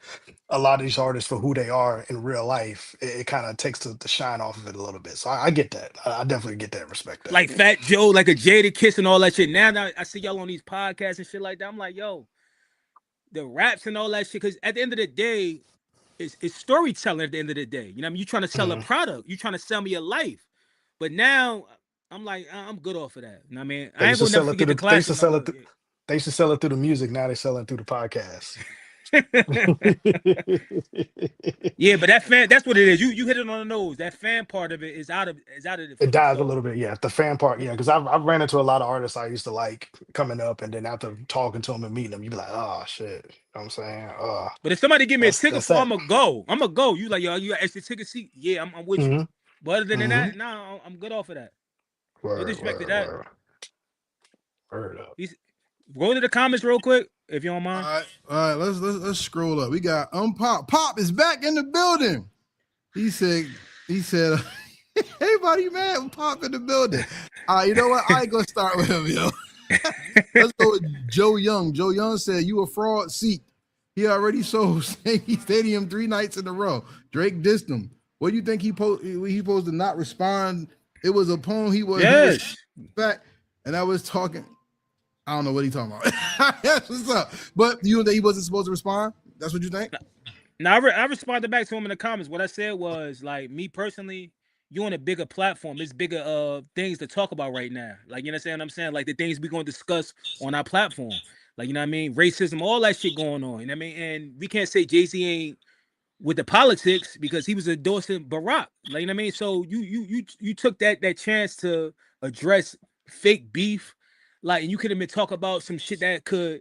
a lot of these artists for who they are in real life, it kind of takes the shine off of it a little bit. So I get that. I definitely get that, respect that. like Fat Joe, like a Jadakiss and all that shit. Now I see y'all on these podcasts and shit like that. I'm like, yo, the raps and all that shit. Because at the end of the day, it's storytelling. At the end of the day, you know what I mean? You trying to sell a Mhm. product. You trying to sell me a life. But now I'm like, I'm good off of that. You know what I mean? They I ain't used to gonna never sell it through forget the the. They used to classics. I'm sell it. good. They used to sell it through the music. Now they sell it through the podcast. Yeah, but that's what it is. You hit it on the nose. That fan part of it is out of it for It me. dies a So, little bit, yeah. The fan part, yeah, because I've ran into a lot of artists I used to like coming up, and then after talking to them and meeting them, you be like, oh shit, you know what I'm saying? but if somebody give me a ticket That's for, that. I'm gonna go. I'm gonna go. You like, yo, you got extra ticket seat? Yeah, I'm with you. Mm-hmm. But other than Mm-hmm. that, nah, I'm good off of that. No Word, disrespect to word, that. word, word up. Go to the comments real quick if you don't All mind. right, all right. Let's scroll up. We got Pop. Pop is back in the building. He said, "Hey, buddy, man, Pop in the building." You know what? I ain't gonna start with him, yo. Let's go with Joe Young. Joe Young said, "You a fraud, seat. He already sold Stadium 3 nights in a row. Drake dissed him. What do you think he supposed to not respond? It was a poem he was Yes. back, and I was talking. I don't know what he talking about. That's what's up. But you think he wasn't supposed to respond? That's what you think? Now I responded back to him in the comments. What I said was like, me personally, you on a bigger platform. It's bigger things to talk about right now. Like, you understand what I'm saying? Like the things we gonna discuss on our platform. Like, you know what I mean? Racism, all that shit going on. You know what I mean? And we can't say JayZ ain't with the politics because he was endorsing Barack. Like, you know what I mean? So you took that chance to address fake beef. Like, and you could have been talk about some shit that could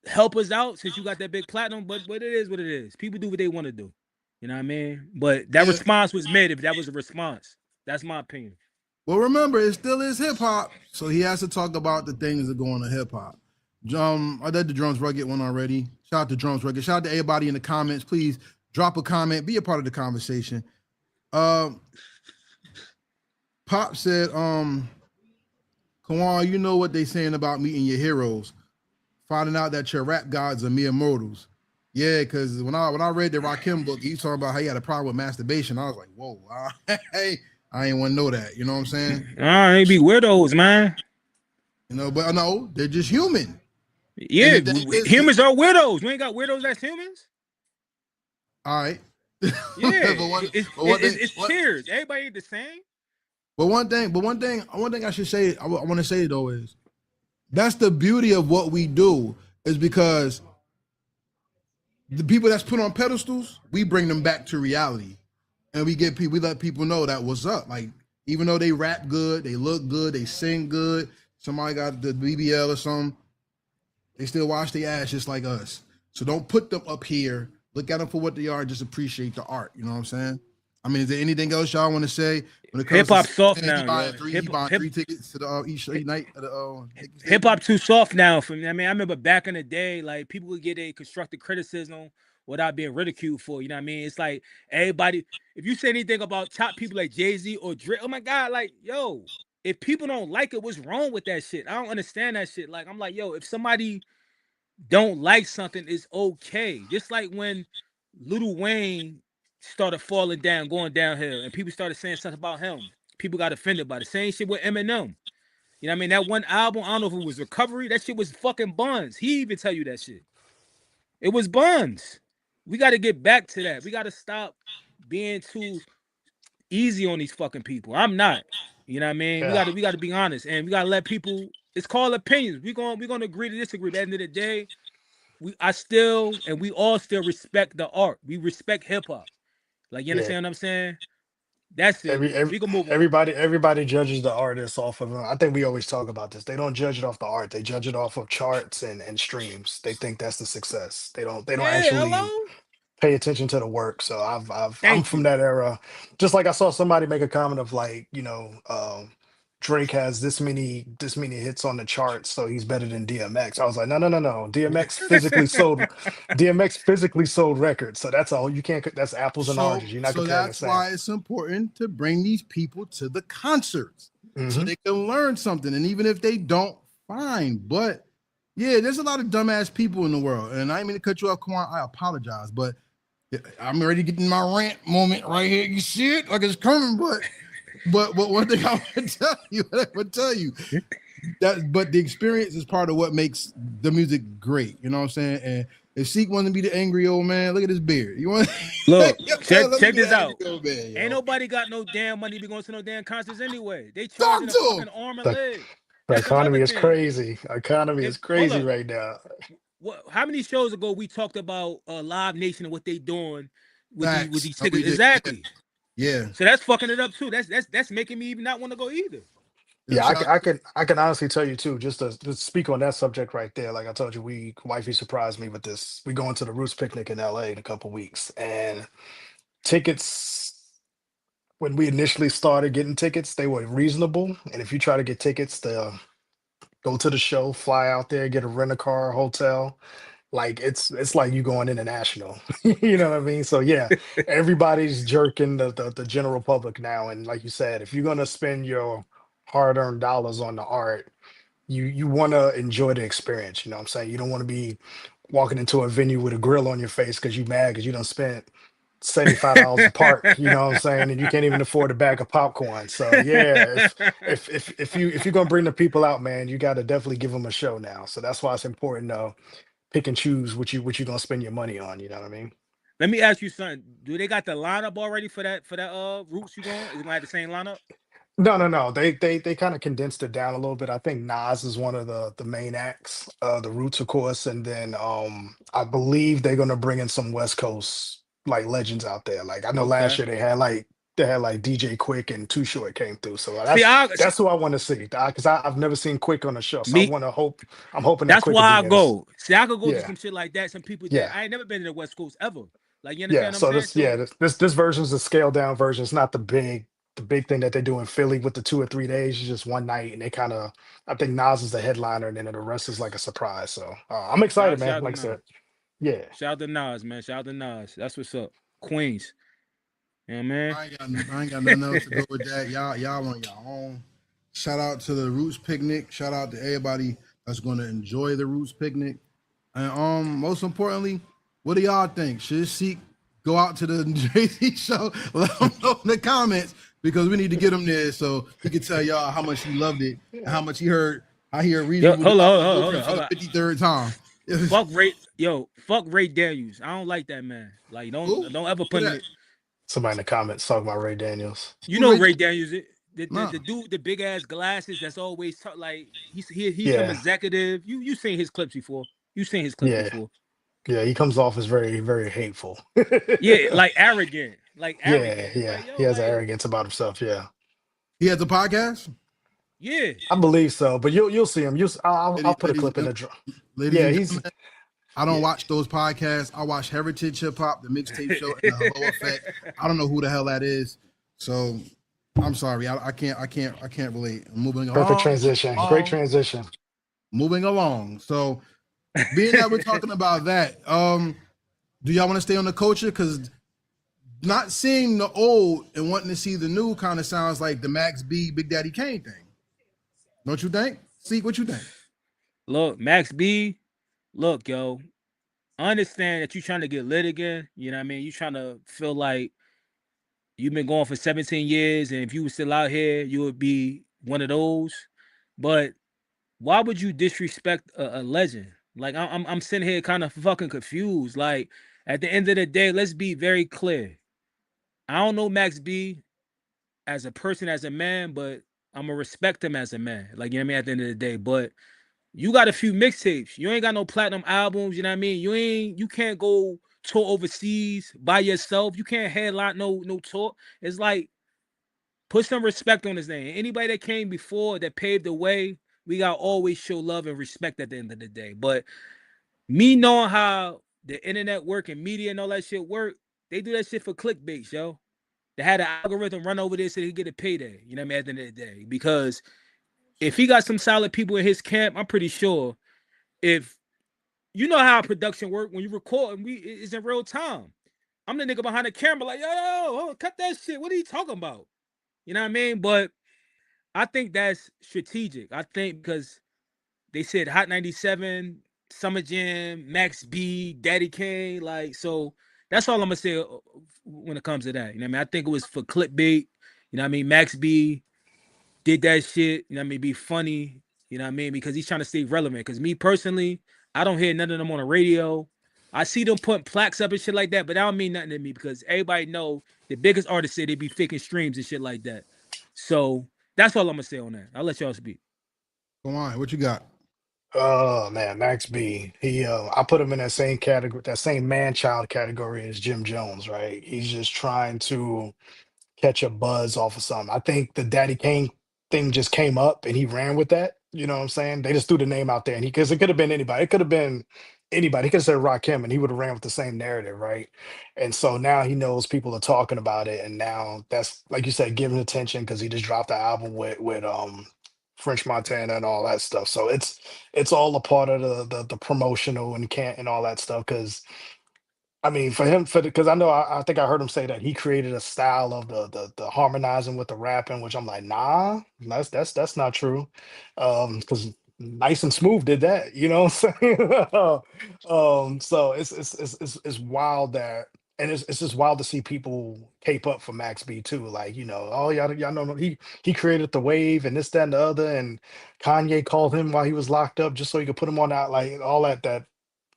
help us out since you got that big platinum. But it is what it is. People do what they want to do. You know what I mean? But that Yeah. response was made. If that was a response, that's my opinion. Well, remember, it still is hip hop, so he has to talk about the things that go on in hip hop. I did the Drums Rugged one already. Shout out to Drums Rugged. Shout out to everybody in the comments. Please drop a comment, be a part of the conversation. Pop said, Kawon, you know what they saying about meeting your heroes, finding out that your rap gods are mere mortals. Yeah, because when I read the Rakim book, he was talking about how he had a problem with masturbation. I was like, whoa, hey, I ain't want to know that. You know what I'm saying? They be weirdos, man. But no, they're just human. And Yeah, the thing is, humans are weirdos. We ain't got weirdos as humans. all right. Yeah, but one, it's, but one it's, thing, it's what, cheers. Everybody ain't the same. but one thing I should say, I want to say though is that's the beauty of what we do is because the people that's put on pedestals, we bring them back to reality, and we let people know that what's up. Like even though they rap good, they look good, they sing good. Somebody got the BBL or something. They still wash their ass just like us. So don't put them up here. Look at them for what they are. Just appreciate the art. You know what I'm saying? I mean, is there anything else y'all want to say when it comes Hip to hop soft he now, yo. buying three tickets to the each night of the Hip hop too soft now for me. I mean, I remember back in the day, like people would get a constructive criticism without being ridiculed for. You know what I mean? It's like everybody. If you say anything about top people like JayZ or Drake, oh my god, like yo, if people don't like it, what's wrong with that shit? I don't understand that shit. Like, I'm like, yo, if somebody don't like something, it's okay. Just like when Lil Wayne started falling down, going downhill, and people started saying something about him. People got offended by the same shit with Eminem. You know what I mean? That one album, I don't know if it was Recovery. That shit was fucking buns. He even tell you that shit. It was buns. We got to get back to that. We got to stop being too easy on these fucking people. I'm not. You know what I mean? Yeah. We got to be honest, and we got to let people. It's called opinions. We gonna agree to disagree. At the end of the day, we all still respect the art. We respect hip hop. Like, you understand what I'm saying? That's it. We can move on. Everybody judges the artist off of I think we always talk about this. They don't judge it off the art. They judge it off of charts and streams. They think that's the success. They don't actually Hello. pay attention to the work. So I'm Thank from you. that era. Just like I saw somebody make a comment of like, Drake has this many hits on the charts, so he's better than DMX. I was like, no. DMX physically sold records. So that's all. You can't. That's apples and oranges. You're not comparing the That's same. why it's important to bring these people to the concerts so Mhm. they can learn something. And even if they don't, fine. But yeah, there's a lot of dumbass people in the world. And I didn't mean to cut you off, Kawon. I apologize, but I'm ready to get in my rant moment right here. You see it like it's coming, but one thing I want to tell you, but the experience is part of what makes the music great. You know what I'm saying? And if Seek wanted to be the angry old man, look at his beard. You want Look, Let me check be this the out. angry old man, yo. Ain't nobody got no damn money to be going to no damn concerts anyway. They Talk charging a to 'em. fucking arm and The- leg. The That's economy another is thing. crazy. Economy is crazy up. right now. How many shows ago we talked about Live Nation and what they doing with Facts. these No, we tickets? did. Exactly. Yeah. So that's fucking it up too. That's making me even not want to go either. Yeah, Shout out- I can honestly tell you too, just to speak on that subject right there. Like I told you, wifey surprised me with this. We going to the Roots picnic in LA in a couple weeks, and tickets. When we initially started getting tickets, they were reasonable. And if you try to get tickets to go to the show, fly out there, get a rent a car, hotel, like it's like you going international. You know what I mean? So yeah, everybody's jerking the general public now. And like you said, if you're gonna spend your hard-earned dollars on the art, you want to enjoy the experience. You know what I'm saying? You don't want to be walking into a venue with a grill on your face because you mad because you don't spent $75 a park, you know what I'm saying, and you can't even afford a bag of popcorn. So yeah, if you're gonna bring the people out, man, you got to definitely give them a show now. So that's why it's important to pick and choose what you gonna spend your money on. You know what I mean? Let me ask you something. Do they got the lineup already for that Roots you going? Is it gonna have the same lineup? No. They kind of condensed it down a little bit. I think Nas is one of the main acts, the Roots, of course, and then I believe they're gonna bring in some West Coast like legends out there. Like I know last year they had like DJ Quick and Too Short came through. So that's who I want to see because I've never seen Quick on the show. So I'm hoping that's Quick why I will be in go. See, I could go to Yeah. some shit like that. Some people Yeah. that I ain't never been to the West Coast ever. Like, you Yeah, understand what I'm saying? this version's a scaled down version. It's not the big thing that they do in Philly with the 2 or 3 days. It's just one night, and they kind of I think Nas is the headliner, and then the rest is like a surprise. So I'm excited, man. Shout Like I to said, Nas. yeah, Shout out to Nas, man. Shout out to Nas. That's what's up. Queens. You know what I mean? I ain't got nothing else to go with that. Y'all on your own. Shout out to the Roots picnic. Shout out to everybody that's going to enjoy the Roots picnic. And most importantly, what do y'all think? Should Seek go out to the JayZ show? Let them know in the comments because we need to get him there so he can tell y'all how much he loved it and how much he heard. I hear reasonable Hold for on. the 53rd time. Fuck Ray Daniels. I don't like that man. Like, don't ever put him in. somebody in the comments talking about Ray Daniels. You know Ray Daniels, Nah. the dude, the big ass glasses. That's always like he's Yeah. some executive. You seen his clips before? You seen his clips Yeah. before? Yeah, he comes off as very, very hateful. Yeah, like arrogant. Like Yeah, arrogant. yeah. Like, yo, He has like, arrogance about himself. Yeah, He has a podcast? yeah. I believe so. But you'll see him. I'll put a clip in the draw. Ladies Yeah, and he's gentlemen, I don't watch those podcasts. I watch Heritage Hip-Hop, the Mixtape show, and the Hello Effect. I don't know who the hell that is. So I'm sorry. I can't relate. I'm moving along. perfect transition. Great transition. Moving along. So being that we're talking about that, do y'all want to stay on the culture? Because not seeing the old and wanting to see the new kind of sounds like the MaxB Big Daddy Kane thing. Don't you think? See, what you think? Look, MaxB, look, yo, I understand that you trying to get lit again. You know what I mean? You trying to feel like you've been going for 17 years, and if you were still out here, you would be one of those. But why would you disrespect a legend? Like I'm sitting here kind of fucking confused. Like at the end of the day, let's be very clear. I don't know MaxB as a person, as a man, but I'm gonna respect him as a man. Like, you know what I mean? At the end of the day, but you got a few mixtapes. You ain't got no platinum albums. You know what I mean? You can't go tour overseas by yourself. You can't headline no tour. It's like, put some respect on his name. Anybody that came before that paved the way, we gotta always show love and respect at the end of the day. But me knowing how the internet work and media and all that shit work, they do that shit for clickbait, yo. They had an algorithm run over this so he could get a payday. You know what I mean? At the end of the day, because if he got some solid people in his camp, I'm pretty sure if you know how production work when you record and it's in real time. I'm the nigga behind the camera, like, yo, cut that shit. What are you talking about? You know what I mean? But I think that's strategic. I think because they said Hot 97, Summer Jam, MaxB, Daddy Kane, like, so that's all I'm gonna say when it comes to that. You know what I mean? I think it was for clickbait. You know what I mean? MaxB did that shit, you know what I mean, be funny, you know what I mean, because he's trying to stay relevant. Because me personally, I don't hear none of them on the radio. I see them putting plaques up and shit like that, but that don't mean nothing to me because everybody know the biggest artists say they be faking streams and shit like that. So that's all I'm gonna say on that. I'll let y'all speak. Go on. What you got? Oh man, Max B. I put him in that same category, that same man-child category as Jim Jones, right? He's just trying to catch a buzz off of something. I think the Daddy Kane thing just came up and he ran with that. You know what I'm saying? They just threw the name out there and because it could have been anybody. It could have been anybody. He could have said Rakim and he would have ran with the same narrative, right? And so now he knows people are talking about it, and now that's like you said, giving attention because he just dropped the album with French Montana and all that stuff. So it's all a part of the promotional and can't and all that stuff because I mean, for him, because I know I think I heard him say that he created a style of the harmonizing with the rapping, which I'm like, nah, that's not true. Because Nice and Smooth did that, you know what I'm saying? So it's wild that, and it's just wild to see people cape up for Max B too. Like, oh y'all know he created the wave and this, that, and the other, and Kanye called him while he was locked up just so he could put him on out, like all that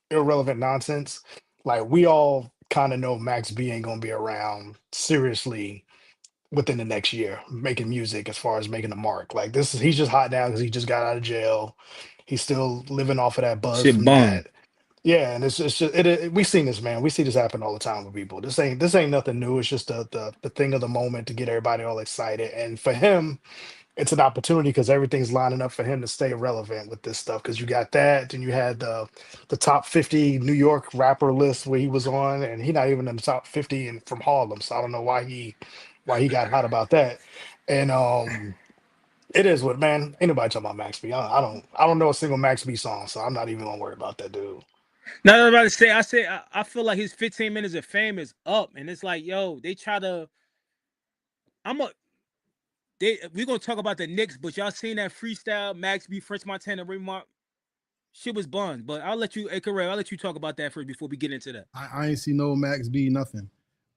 irrelevant nonsense. Like we all kind of know Max B ain't gonna be around seriously within the next year making music as far as making a mark. Like he's just hot now because he just got out of jail. He's still living off of that buzz Shit from bomb. that. Yeah, and it's just we seen this, man. We see this happen all the time with people. This ain't nothing new. It's just the thing of the moment to get everybody all excited. And for him, it's an opportunity because everything's lining up for him to stay relevant with this stuff. Because you got that, then you had the top 50 New York rapper list where he was on, and he not even in the top 50 and from Harlem. So I don't know why he got hot about that. And it is what, man. Ain't nobody talking about Max B. I don't know a single Max B song, so I'm not even gonna worry about that dude. Now I'm about to say, I feel like his 15 minutes of fame is up, and it's like, yo, they try to. I'm a we're gonna talk about the Knicks, but y'all seen that freestyle Max B French Montana remark? Shit was buns, but I'll let you, hey Karev, I'll let you talk about that first before we get into that. I ain't see no Max B nothing.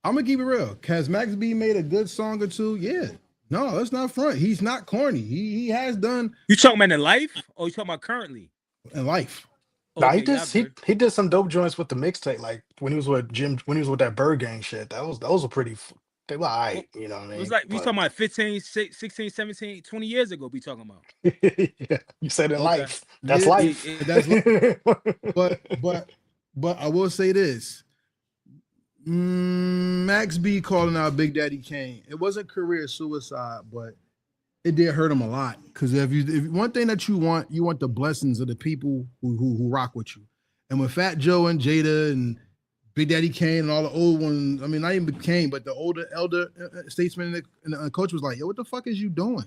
I'm gonna keep it real. Has Max B made a good song or two? Yeah. No, let's not front. He's not corny. He has done You talking about in life, or you talking about currently? in life. Nah, he Okay, did yeah, I've he heard. he did some dope joints with the mixtape, like when he was with Jim, when he was with that Bird Gang shit. Those were pretty. They were Well, alright, you know what I it was mean? like we But talking about 15, 16, 17, 20 years ago. We talking about. yeah, you said in Okay. life. That's Yeah, life. that's but but I will say this. Max B calling out Big Daddy Kane. It wasn't career suicide, but it did hurt him a lot. Because if one thing that you want the blessings of the people who rock with you. And with Fat Joe and Jada and Big Daddy Kane and all the old ones, I mean, not even Kane, but the older elder statesman and the coach was like, "Yo, what the fuck is you doing?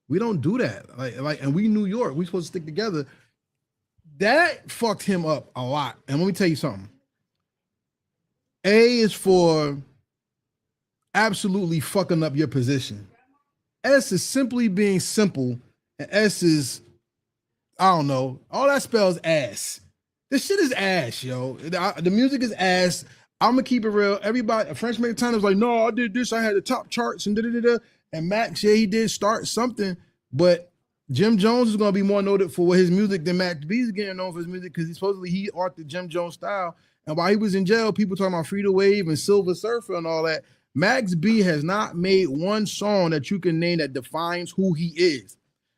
We don't do that." And we New York, we supposed to stick together. That fucked him up a lot. And let me tell you something. A is for absolutely fucking up your position. S is simply being simple and S is, I don't know. All that spells ass. This shit is ass, yo. The music is ass. I'm gonna keep it real. Everybody, French Montana was like, no, I did this. I had the top charts and da. And Max, yeah, he did start something, but Jim Jones is gonna be more noted for his music than Max B is getting known for his music because he authored Jim Jones style. And while he was in jail, people talking about Free the Wave and Silver Surfer and all that. Max B has not made one song that you can name that defines who he is.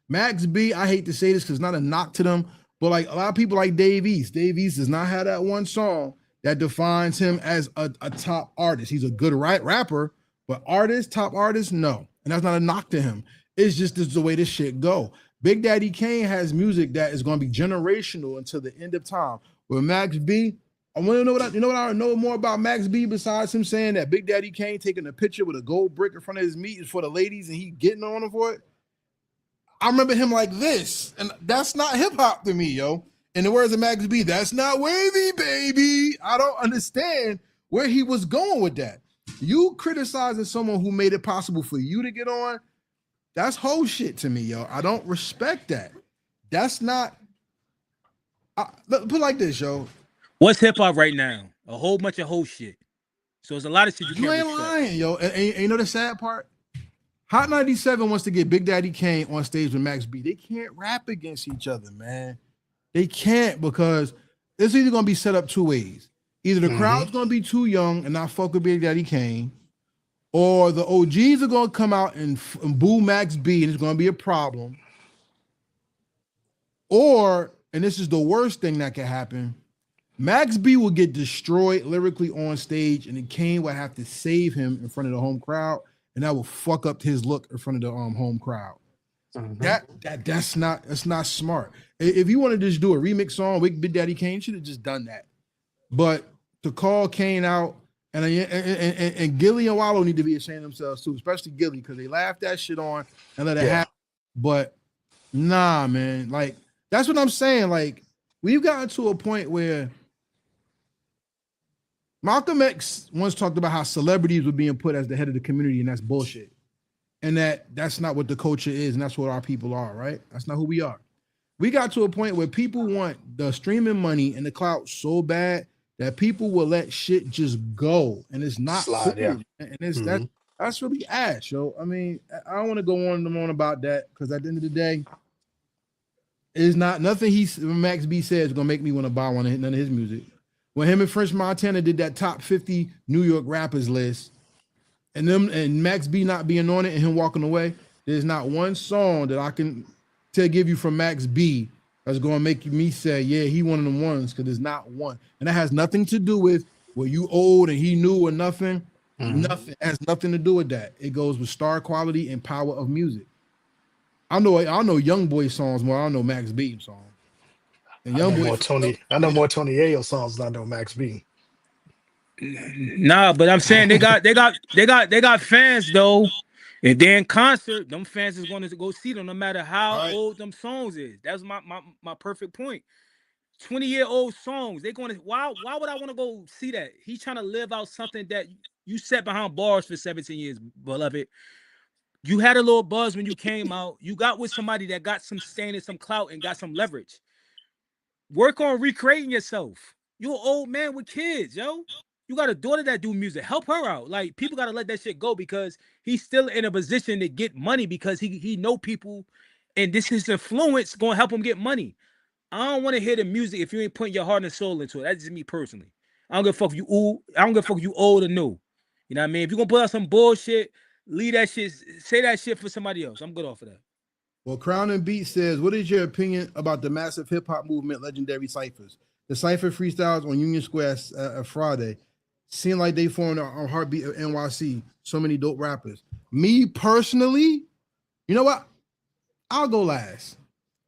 Max B, I hate to say this because it's not a knock to them, but like a lot of people like Dave East does not have that one song that defines him as a top artist. He's a good rapper, but top artist, no. And that's not a knock to him. It's just this is the way this shit go. Big Daddy Kane has music that is going to be generational until the end of time. With Max B, I want to know what I know more about Max B besides him saying that Big Daddy Kane taking a picture with a gold brick in front of his meat is for the ladies and he getting on them for it. I remember him like this, and that's not hip hop to me, yo. In the words of Max B, that's not wavy, baby. I don't understand where he was going with that. You criticizing someone who made it possible for you to get on, that's whole shit to me, yo. I don't respect that. That's not. Put it like this, yo. What's hip hop right now? A whole bunch of whole shit. So it's a lot of shit you can't ain't respect. lying, yo. And you know the sad part? Hot 97 wants to get Big Daddy Kane on stage with Max B. They can't rap against each other, man. They can't because it's either going to be set up two ways. Either the crowd's going to be too young and not fuck with Big Daddy Kane, or the OGs are going to come out and boo Max B and it's going to be a problem. Or, and this is the worst thing that can happen, Max B will get destroyed lyrically on stage and then Kane will have to save him in front of the home crowd. And that will fuck up his look in front of the home crowd. That's not smart. If you want to just do a remix song with Big Daddy Kane, should have just done that. But to call Kane out and Gilly and Wallow need to be ashamed of themselves too, especially Gilly because they laughed that shit on and let it happen. But nah, man, like that's what I'm saying. Like we've gotten to a point where Malcolm X once talked about how celebrities were being put as the head of the community, and that's bullshit. And that's not what the culture is, and that's what our people are, right? That's not who we are. We got to a point where people want the streaming money and the clout so bad that people will let shit just go, and it's not cool. Yeah. And it's that's really ass, yo. I mean, I don't want to go on and on about that because at the end of the day, it's not nothing Max B says is gonna make me want to buy none of his music. When him and French Montana did that top 50 New York rappers list, and Max B not being on it and him walking away, there's not one song that I can give you from Max B that's going to make me say, yeah, he one of them ones, because there's not one. And that has nothing to do with, well, you old and he knew or nothing. Nothing. It has nothing to do with that. It goes with star quality and power of music. I know Young Boy songs more. I don't know Max B songs. And I know more Tony Ayo songs than I know Max B. Nah, but I'm saying they got fans though. If they're in concert, them fans is going to go see them no matter how old them songs is. That's my perfect point. 20-year-old songs, they're going to why would I want to go see that? He's trying to live out something that you sat behind bars for 17 years, beloved. You had a little buzz when you came out. You got with somebody that got some standing, some clout, and got some leverage. Work on recreating yourself. You're an old man with kids, yo. You got a daughter that do music. Help her out. Like, people got to let that shit go because he's still in a position to get money because he know people, and this is influence going to help him get money. I don't want to hear the music if you ain't putting your heart and soul into it. That's just me personally. I don't give a fuck if you old. I don't give a fuck if you old or new. You know what I mean? If you're going to put out some bullshit, leave that shit. Say that shit for somebody else. I'm good off of that. Well, Crown and Beat says, what is your opinion about the massive hip-hop movement, legendary ciphers? The cipher freestyles on Union Square Friday seem like they formed on Heartbeat of NYC. So many dope rappers. Me personally, you know what? I'll go last.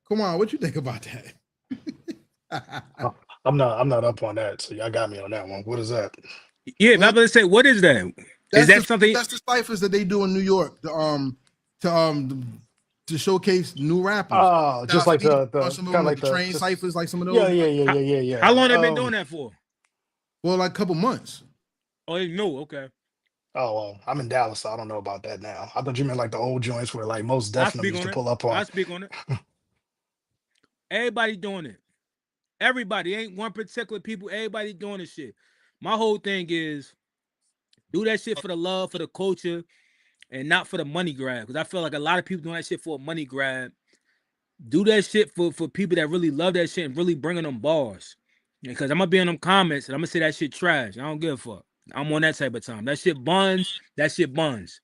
Come on, what you think about that? I'm not up on that, so y'all got me on that one. What is that? Yeah, well, I'm gonna say, what is that? Is that something? That's the ciphers that they do in New York. To showcase new rappers. Oh, just like the kind of like the train ciphers, like some of those. Yeah. How long have they been doing that for? Well, like a couple months. Oh, they know. Okay. Oh, well, I'm in Dallas, so I don't know about that now. I thought you meant like the old joints where like most I definitely speak used on to it. pull up I on. speak on it. Everybody doing it. Everybody ain't one particular people. Everybody doing this shit. My whole thing is do that shit for the love, for the culture, and not for the money grab. Because I feel like a lot of people doing that shit for a money grab. Do that shit for people that really love that shit and really bringing them bars. Because I'm gonna be in them comments and I'm gonna say that shit trash. I don't give a fuck. I'm on that type of time. That shit buns. That shit buns.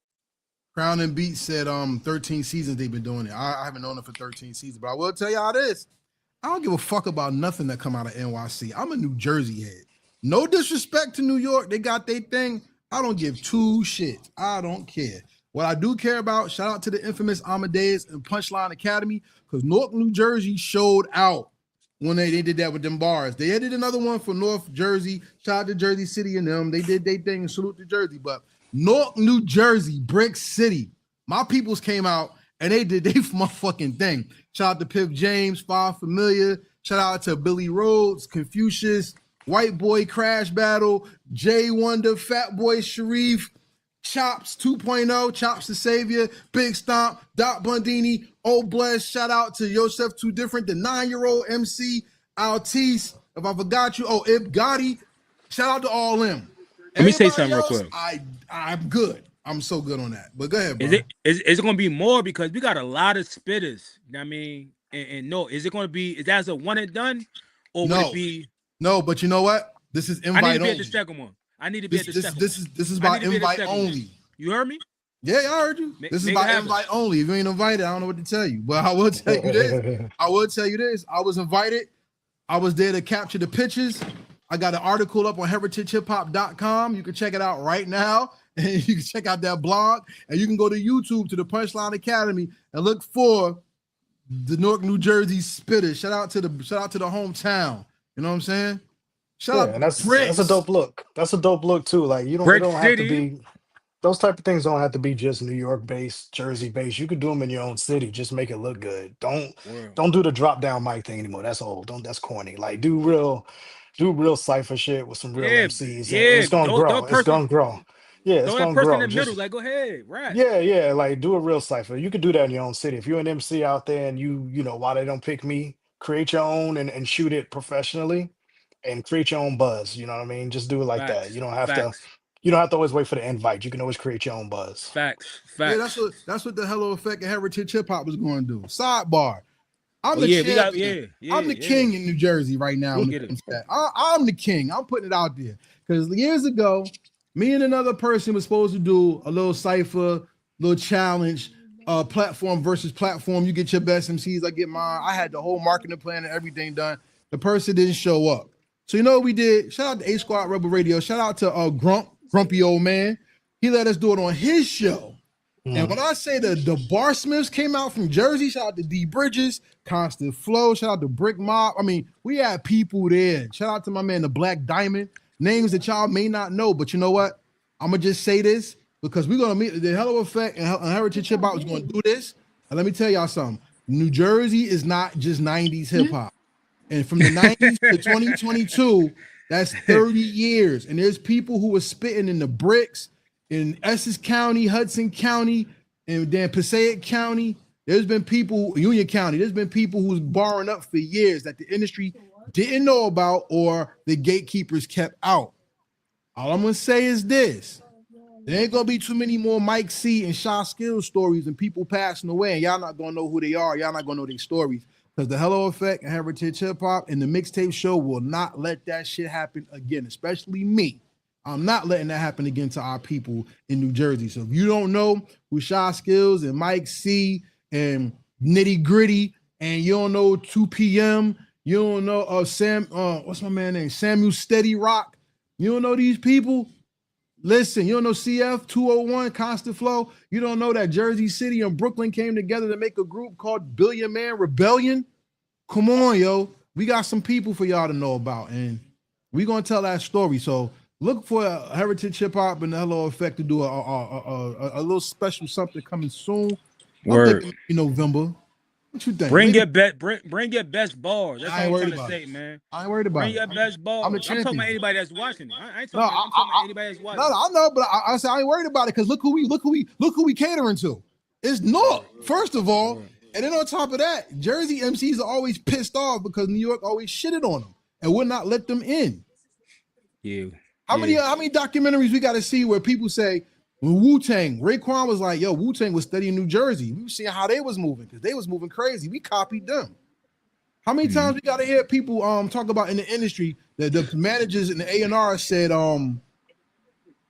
Crown and Beat said 13 seasons they've been doing it. I haven't known it for 13 seasons, but I will tell y'all this. I don't give a fuck about nothing that come out of NYC. I'm a New Jersey head. No disrespect to New York. They got their thing. I don't give two shits. I don't care. What I do care about, shout out to the infamous Amadeus and Punchline Academy, because North New Jersey showed out when they did that with them bars. They did another one for North Jersey. Shout out to Jersey City and them. They did their thing and salute to Jersey. But North New Jersey, Brick City, my peoples came out and they did their motherfucking thing. Shout out to Pip James, Five Familiar. Shout out to Billy Rhodes, Confucius, White Boy Crash Battle, Jay Wonder, Fat Boy Sharif, Chops 2.0, Chops the Savior, Big Stomp, Doc Bundini, Old Bless. Shout out to Yosef Too Different, the 9-year-old MC, Altice. If I forgot you, Ib Gotti. Shout out to all them. Let me say Everybody something real else, quick. I'm good. I'm so good on that. But go ahead, bro. Is it going to be more because we got a lot of spitters? You know what I mean, and no, is it going to be? Is that a one and done, or would it be? No, but you know what? This is invite I need to be only. at the second one. I need to be at the second. This is by invite only. You heard me? Yeah, I heard you. This is by invite only. If you ain't invited, I don't know what to tell you. But I will tell you this. I was invited. I was there to capture the pictures. I got an article up on heritagehiphop.com. You can check it out right now. And you can check out that blog. And you can go to YouTube to the Punchline Academy and look for the Newark, New Jersey spitter. Shout out to the hometown. You know what I'm saying? Shout out And that's a dope look. That's a dope look too. Like you don't have to be those type of things don't have to be just New York based, Jersey based. You could do them in your own city. Just make it look good. Don't do the drop down mic thing anymore. That's old. That's corny. Like do real cypher shit with some real MCs. And it's gonna grow. It's gonna grow. Yeah, it's gonna grow. In the middle, like go ahead, right? Yeah. Like do a real cypher. You could do that in your own city. If you're an MC out there and you know why they don't pick me, create your own and shoot it professionally and create your own buzz. You know what I mean? Just do it like that. You don't have to always wait for the invite. You can always create your own buzz. Facts. Yeah, that's what the Hello Effect and Heritage Hip Hop was going to do. Sidebar. I'm the champion. I'm the king in New Jersey right now. I'm the king. I'm putting it out there. Because years ago, me and another person was supposed to do a little cipher, little challenge, platform versus platform. You get your best MCs, I get mine. I had the whole marketing plan and everything done. The person didn't show up. So you know what we did? Shout out to A Squad Rebel Radio. Shout out to Grumpy Old Man. He let us do it on his show. And when I say the Barsmiths came out from Jersey, shout out to D Bridges, Constant Flow, shout out to Brick Mob. I mean, we had people there. Shout out to my man, the Black Diamond. Names that y'all may not know, but you know what? I'm going to just say this because we're going to meet the Hello Effect and Heritage Hip-Hop is going to do this. And let me tell y'all something. New Jersey is not just 90s hip-hop. And from the 90s to 2022, that's 30 years. And there's people who were spitting in the bricks, in Essex County, Hudson County, and then Passaic County. There's been people, Union County, there's been people who's barring up for years that the industry didn't know about or the gatekeepers kept out. All I'm going to say is this. There ain't going to be too many more Mike C and Shaw Skills stories and people passing away, and y'all not going to know who they are. Y'all not going to know their stories because the Hello Effect and Heritage Hip-Hop and the Mixtape Show will not let that shit happen again, especially me. I'm not letting that happen again to our people in New Jersey. So if you don't know who Shaw Skills and Mike C and Nitty Gritty, and you don't know 2 p.m., you don't know what's my man name? Samuel Steady Rock. You don't know these people? Listen, you don't know CF 201, Constant Flow. You don't know that Jersey City and Brooklyn came together to make a group called Billion Man Rebellion? Come on, yo. We got some people for y'all to know about, and we're going to tell that story. So look for Heritage Hip Hop and the Hello Effect to do a little special something coming soon. I'm thinking November. What you think? Bring Maybe your bring your best bars. That's I all ain't I'm worried trying to about it. say, man. I ain't worried about Bring it. your best I'm the bars. I'm talking champion. about anybody that's watching it. I ain't No, talking. I'm talking about anybody that's no, watching it. I know, but I said I ain't worried about it because look who we catering to. It's North, first of all, Word. and then on top of that, Jersey MCs are always pissed off because New York always shitted on them and would not let them in. Yeah. How many documentaries we got to see where people say when Wu-Tang, Raekwon was like, yo, Wu-Tang was studying New Jersey. We were seeing how they was moving because they was moving crazy. We copied them. How many times we got to hear people talk about in the industry that the managers and the A&R said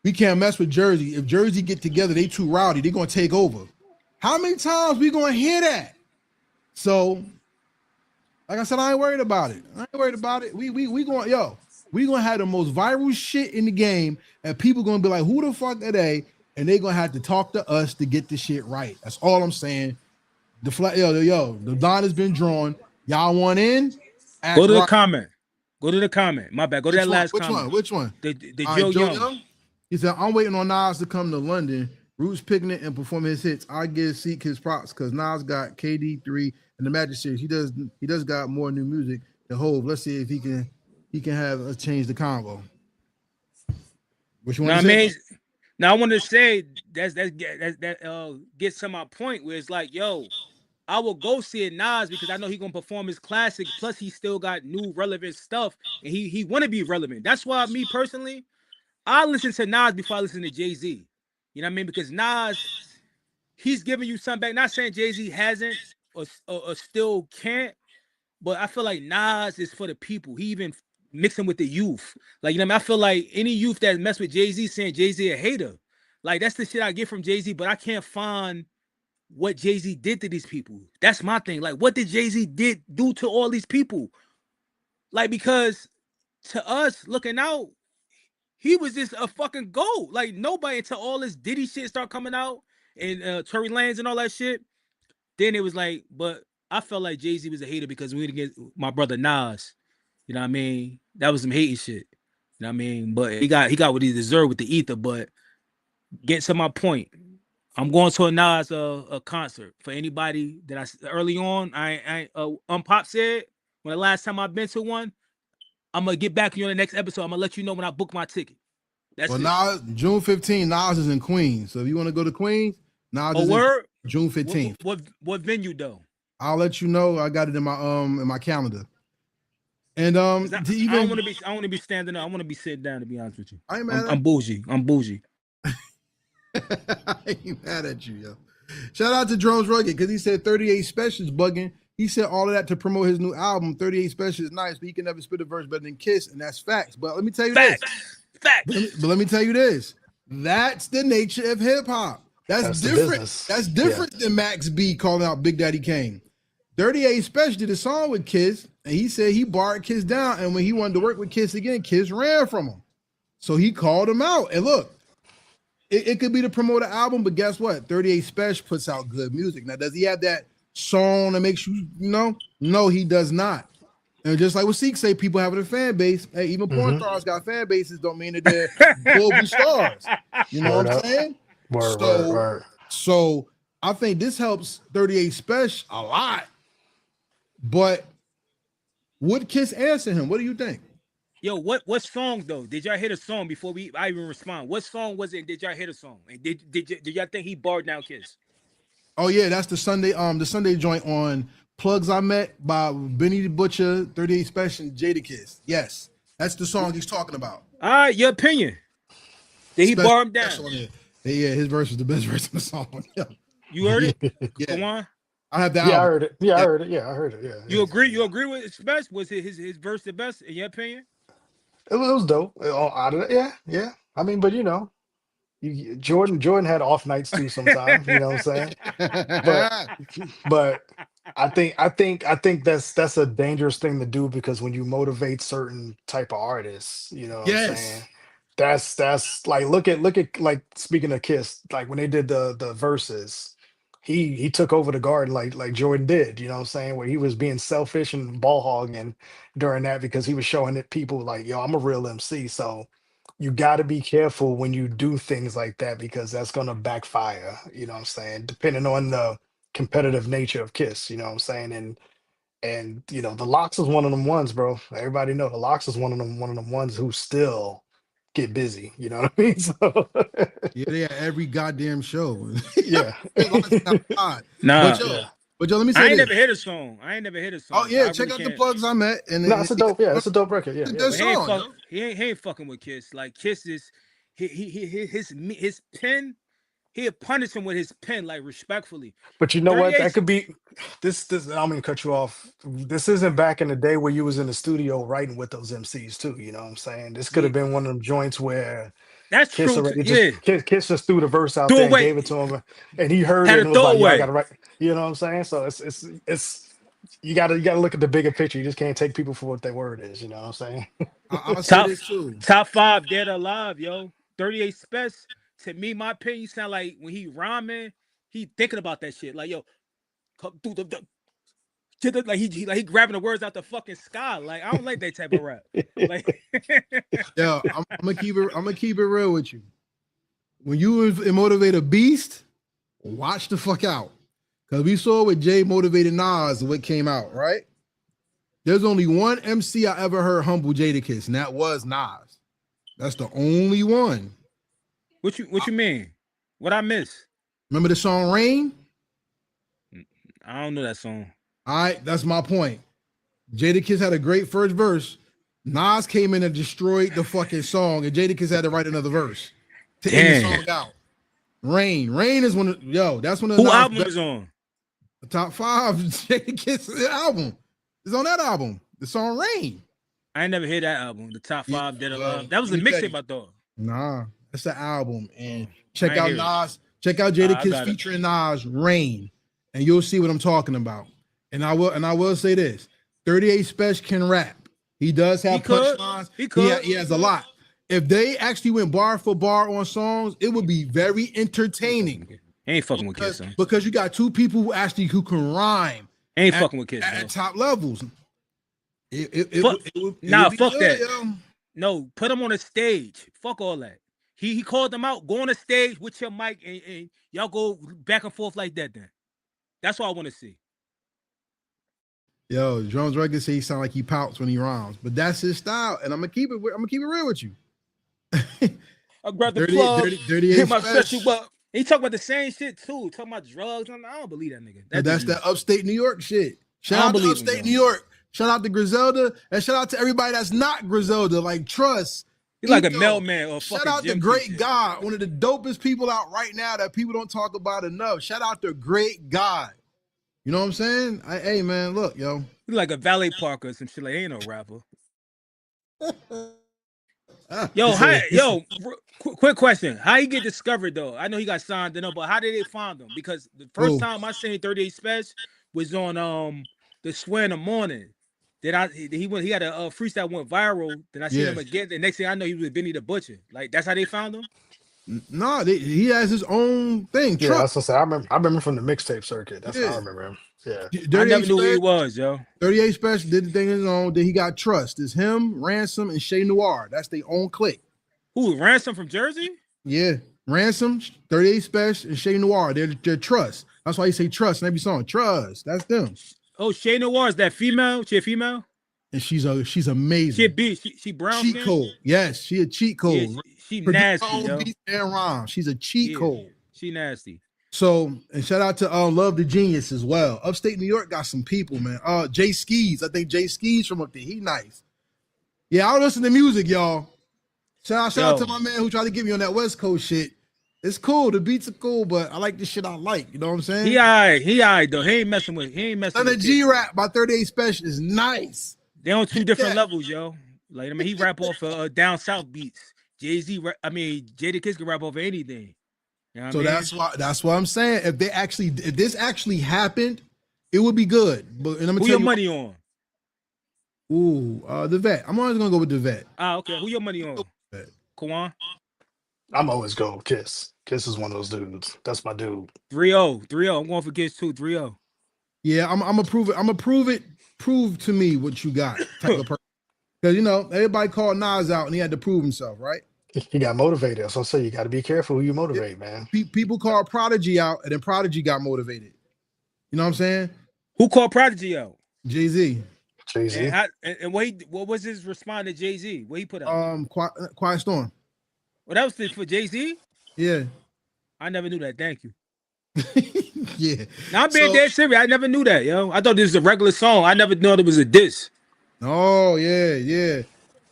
we can't mess with Jersey. If Jersey get together, they too rowdy. They're gonna take over. How many times we gonna hear that? So, like I said, I ain't worried about it. I ain't worried about it. We gonna have the most viral shit in the game, and people gonna be like, who the fuck are they? And they gonna have to talk to us to get the shit right. That's all I'm saying. The line has been drawn. Y'all want in? Go Act to the right. comment. Go to the comment. My bad. Go to that last Which comment. one? Which one? The All Joe right, Joe Young. Young. He said, I'm waiting on Nas to come to London, Roots picnic, and perform his hits. I give Seek his props because Nas got KD3 and the Magic Series. He does got more new music than Hove. Let's see if he can have us change the combo. What you want to say? Now I want to say that gets to my point where it's like, yo, I will go see a Nas because I know he's gonna perform his classic. Plus, he still got new relevant stuff, and he want to be relevant. That's why me personally, I listen to Nas before I listen to JayZ. You know what I mean? Because Nas, he's giving you something back. Not saying JayZ hasn't or still can't, but I feel like Nas is for the people. He even mixing with the youth. Like, you know what I mean? I feel like any youth that mess with JayZ saying JayZ a hater. Like, that's the shit I get from JayZ, but I can't find what JayZ did to these people. That's my thing. Like, what did JayZ do to all these people? Like, because to us looking out, he was just a fucking goat. Like, nobody until all this Diddy shit start coming out and Tory Lanez and all that shit. Then it was like, but I felt like JayZ was a hater because we didn't get my brother Nas. You know what I mean? That was some hating shit. You know what I mean? But he got what he deserved with the ether. But get to my point. I'm going to a Nas a concert for anybody that early on. Pop said when the last time I've been to one, I'm gonna get back to you on the next episode. I'm gonna let you know when I book my ticket. That's it. Nas, June 15th, Nas is in Queens. So if you want to go to Queens, Nas is in June 15th. What venue though? I'll let you know. I got it in my calendar. And I don't want to be standing up. I want to be sitting down. To be honest with you, I'm bougie. I'm bougie. I ain't mad at you, yo. Shout out to Drones Rugged because he said 38 Spesh is bugging. He said all of that to promote his new album. 38 Spesh is nice, but he can never spit a verse better than Kiss, and that's facts. But let me tell you this. But let me tell you this. That's the nature of hip hop. That's different. That's different than MaxB calling out Big Daddy Kane. 38 Spesh did a song with Kiss, and he said he barred Kiss down, and when he wanted to work with Kiss again, Kiss ran from him. So he called him out. And look, it could be to promote an album, but guess what? 38 Spesh puts out good music. Now, does he have that song that makes you know? No, he does not. And just like what Seek say, people have a fan base. Hey, even porn stars got fan bases. Don't mean that they're global stars. You know what I'm saying? So I think this helps 38 Spesh a lot. But would Kiss answer him? What do you think? Yo, what song though? Did y'all hear the song before I even respond? What song was it? Did y'all hear the song? And did y'all think he barred down Kiss? Oh yeah, that's the Sunday joint on Plugs I Met by Benny the Butcher, 38 Spesh, and Jadakiss. Yes, that's the song he's talking about. All right, your opinion. Did he bar him down? Yeah, his verse was the best verse in the song. Yeah. You heard it? Yeah. Kawon? I have the album. I heard it. I heard it. Yeah, I heard it. Yeah. You agree? You agree with Spesh? Was his verse the best in your opinion? It was dope. Yeah. I mean, but you know, Jordan had off nights too sometimes. You know what I'm saying? But I think that's a dangerous thing to do because when you motivate certain type of artists, you know what I'm saying? That's like look at like speaking of Kiss, like when they did the verses, he took over the garden like Jordan did, you know what I'm saying, where he was being selfish and ball hogging during that because he was showing it people like, yo, I'm a real MC. So you got to be careful when you do things like that because that's going to backfire, you know what I'm saying, depending on competitive nature of Kiss. You know what I'm saying? And you know, the Locks is one of them ones, bro. Everybody know the Locks is one of them ones who still get busy. You know what I mean? So Yeah, they at every goddamn show. yeah, Nah, But yeah. yo, let me I say ain't this. never hit a song. I ain't never hit a song. Oh So yeah, I check really out the can't. plugs I'm at, and No, it's a dope. Yeah, it's a dope record. Yeah, it's a yeah. good But he ain't song, fuck. yo. He ain't fucking with Kiss. Like Kiss is his pen. He'll punish him with his pen, like respectfully. But you know what? 38. That could be this. I'm gonna cut you off. This isn't back in the day where you was in the studio writing with those MCs too. You know what I'm saying? This could Yeah, have been one of them joints where that's Kiss true. already Yeah, Kiss just threw the verse out throw there and away. gave it to him, and he heard Had it a and was like, "Yo, I throwaway. gotta write." You know what I'm saying? So it's you gotta look at the bigger picture. You just can't take people for what their word is. You know what I'm saying? I'll say Top this too. top five dead or alive, yo. 38 Spesh. To me, my opinion, sound like when he rhyming, he thinking about that shit. Like yo, come through like he grabbing the words out the fucking sky. Like I don't like that type of rap. Like Yeah, I'm gonna keep it. I'm gonna keep it real with you. When you motivate a beast, watch the fuck out. Cause we saw what Jay motivated Nas what came out, right? There's only one MC I ever heard humble Jadakiss, and that was Nas. That's the only one. what you mean? What I miss? Remember the song Rain? I don't know that song. All right, that's my point. Jadakiss had a great first verse. Nas came in and destroyed the fucking song, and Jadakiss had to write another verse to end the Damn. song out. Rain is one of that's one of Who Nas' album best- is on? the top 5 Jadakiss album. It's on that album. The song Rain. I ain't never heard that album. The top Yeah, five dead or well, alive. That was a let me tell mixtape, you. I thought. Nah, it's the album. And Oh, check I ain't out hear it. Nas. Check out I Jadakiss got it. featuring Nas Rain, and you'll see what I'm talking about. And I will say this: 38 Spesh can rap. He does have He could. punchlines. He could. He has a lot. If they actually went bar for bar on songs, it would be very entertaining. He ain't fucking with Kiss, son. Because you got two people who can rhyme He ain't fucking with Kiss, at bro. top levels. Nah, would be fuck good, that. yo. No, put him on a stage. Fuck all that. He called them out. Go on a stage with your mic and y'all go back and forth like that. Then that's what I want to see. Yo, Jones Rugged say he sound like he pouts when he rhymes, but that's his style, and I'm gonna keep it real with you. I grabbed the 30 plug, 38 hit my Spesh. special up. He talk about the same shit too. Talking about drugs. I don't believe that nigga. That's that upstate New York shit. Shout I don't out to believe him, upstate bro. New York. Shout out to Griselda, and shout out to everybody that's not Griselda, like Trust. He's like a Ito. mailman or a Shout fucking out to gym Great teacher. God, one of the dopest people out right now that people don't talk about enough. Shout out to Great God. You know what I'm saying? Hey man, look, yo. He's like a valet park or some shit. Like, he ain't no rapper. Quick question. How he get discovered though? I know he got signed to know, but how did they find him? Because the first time I seen 38 Spesh was on the Swear in the Morning. Then he had a freestyle went viral. Then I seen him again. The next thing I know, he was with Benny the Butcher. Like that's how they found him. No, he has his own thing. Yeah, that's what I say. I remember from the mixtape circuit. That's how I remember him. Yeah. I never knew who he was, yo. 38 Spesh did the thing on his own. Then he got Trust. It's him, Ransom, and Shay Noir. That's their own clique. Who, Ransom from Jersey? Yeah. Ransom, 38 Spesh, and Shay Noir. They're Trust. That's why you say Trust in every song. Trust. That's them. Oh, Shay Noir, is that female? She a female? And she's amazing. She a beast. She brown cheat skin? code. Yes, she a cheat code. Yeah, she nasty, yo. Beats and rhymes. She's a cheat code. She nasty. So, and shout out to Love the Genius as well. Upstate New York got some people, man. Jay Skis. I think Jay Skis from up there. He nice. Yeah, I don't listen to music, y'all. Shout out to my man who tried to get me on that West Coast shit. It's cool. The beats are cool, but I like the shit I like. You know what I'm saying? He all right though. He ain't messing with. And the G-Rap by 38 Spesh is nice. They on two different levels, yo. Like, I mean, he rap off down south beats. JayZ, Jadakiss can rap off anything. You know what So that's why I'm saying if this actually happened, it would be good. But and I'm gonna who tell your money on? Ooh, the vet. I'm always gonna go with the vet. Ah, okay. Who your money on? Kawon? I'm always go Kiss. Kiss is one of those dudes. That's my dude. 3-0. 3-0. I'm going for Kiss too. 3-0. Yeah, I'm gonna prove it. I'm gonna prove it. Prove to me what you got, type of person. Because you know everybody called Nas out and he had to prove himself, right? He got motivated. So you got to be careful who you motivate, man. People called Prodigy out, and then Prodigy got motivated. You know what I'm saying? Who called Prodigy out? JayZ. JayZ. And what was his response to JayZ? What he put out? Quiet Storm. Well, that was for JayZ? Yeah. I never knew that. Thank you. Yeah. Now I'm being dead serious. I never knew that, yo. I thought this was a regular song. I never knew it was a diss. Oh, yeah.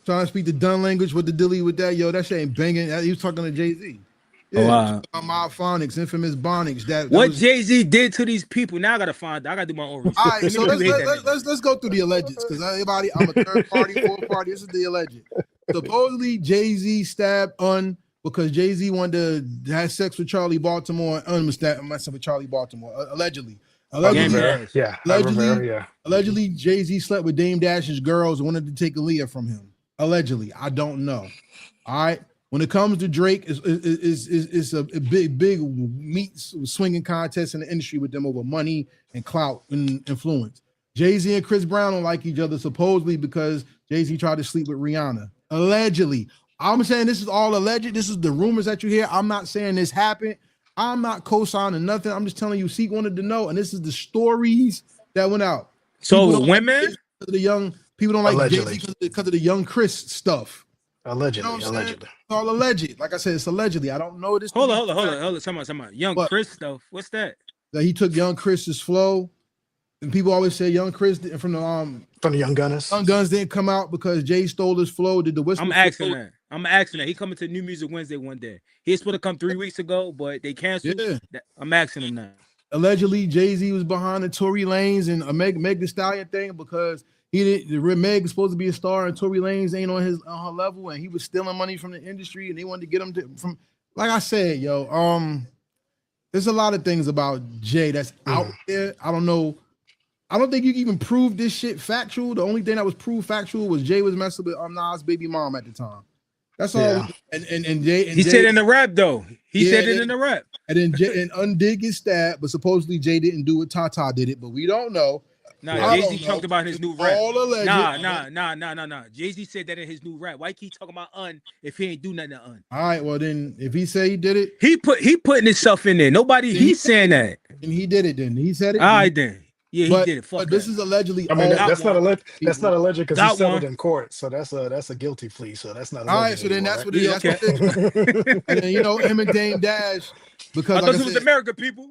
Trying to speak the done language with the dilly with that. Yo, that shit ain't banging. He was talking to JayZ. Yeah, wow. Mophonics, infamous Bonics. What JayZ did to these people? Now I gotta do my own research. All right, so let's go through the allegeds because everybody, I'm a third party, fourth party. This is the alleged. Supposedly JayZ stabbed Un because JayZ wanted to have sex with Charlie Baltimore and Un was messing with Charlie Baltimore. Allegedly, Yeah. Allegedly, JayZ slept with Dame Dash's girls and wanted to take Aaliyah from him. Allegedly, I don't know. All right. When it comes to Drake, it's a big meat swinging contest in the industry with them over money and clout and influence. JayZ and Chris Brown don't like each other supposedly because JayZ tried to sleep with Rihanna. Allegedly. I'm saying this is all alleged. This is the rumors that you hear. I'm not saying this happened. I'm not co-signing nothing. I'm just telling you, Seek wanted to know, and this is the stories that went out. So women, the young people don't like JayZ because of the young Chris stuff. Allegedly. It's all alleged. Like I said, it's allegedly. I don't know this. Hold on. Someone. Young Chris stuff. What's that? That he took Young Chris's flow, and people always say Young Chris from the Young Gunners. Young Guns didn't come out because Jay stole his flow. Did the whistle? I'm asking that. He coming to New Music Wednesday one day. He was supposed to come 3 weeks ago, but they canceled. Yeah. I'm asking him now. Allegedly, JayZ was behind the Tory Lanez and a Meg Thee Stallion thing because Meg is supposed to be a star and Tory Lanez ain't on her level, and he was stealing money from the industry, and they wanted to get him from. Like I said, there's a lot of things about Jay that's out there. I don't know. I don't think you can even prove this shit factual. The only thing that was proved factual was Jay was messing with Nas' baby mom at the time. That's all. Yeah. And Jay. He said in the rap though. He said it in the rap. And then Jay and Undid get stabbed, but supposedly Jay didn't do it. Tata did it, but we don't know. Nah, JayZ talked about his new rap. All alleged. Nah. JayZ said that in his new rap. Why keep talking about if he ain't do nothing to Un? All right, well then, if he say he did it, he putting himself in there. He's saying that. And he did it. Then he said it. All right, then. Yeah, he did it. Fuck but this is allegedly. I mean, that's not alleged. That's not alleged because he settled in court. So that's a guilty plea. So that's not. All right, so then that's what it is. Okay. That's what it is. And then him and Dame Dash. Because I thought it was America, people.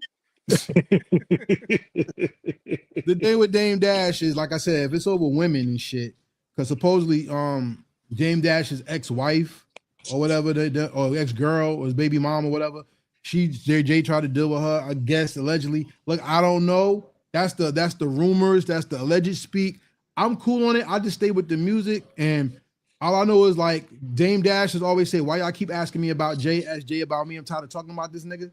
The thing with Dame Dash is, like I said, if it's over women and shit, because supposedly Dame Dash's ex-wife or whatever, or ex-girl or his baby mom or whatever, Jay tried to deal with her, I guess, allegedly. Look, I don't know. That's the rumors. That's the alleged speak. I'm cool on it. I just stay with the music, and all I know is like Dame Dash has always said, "Why y'all keep asking me about Jay? Ask Jay about me. I'm tired of talking about this nigga."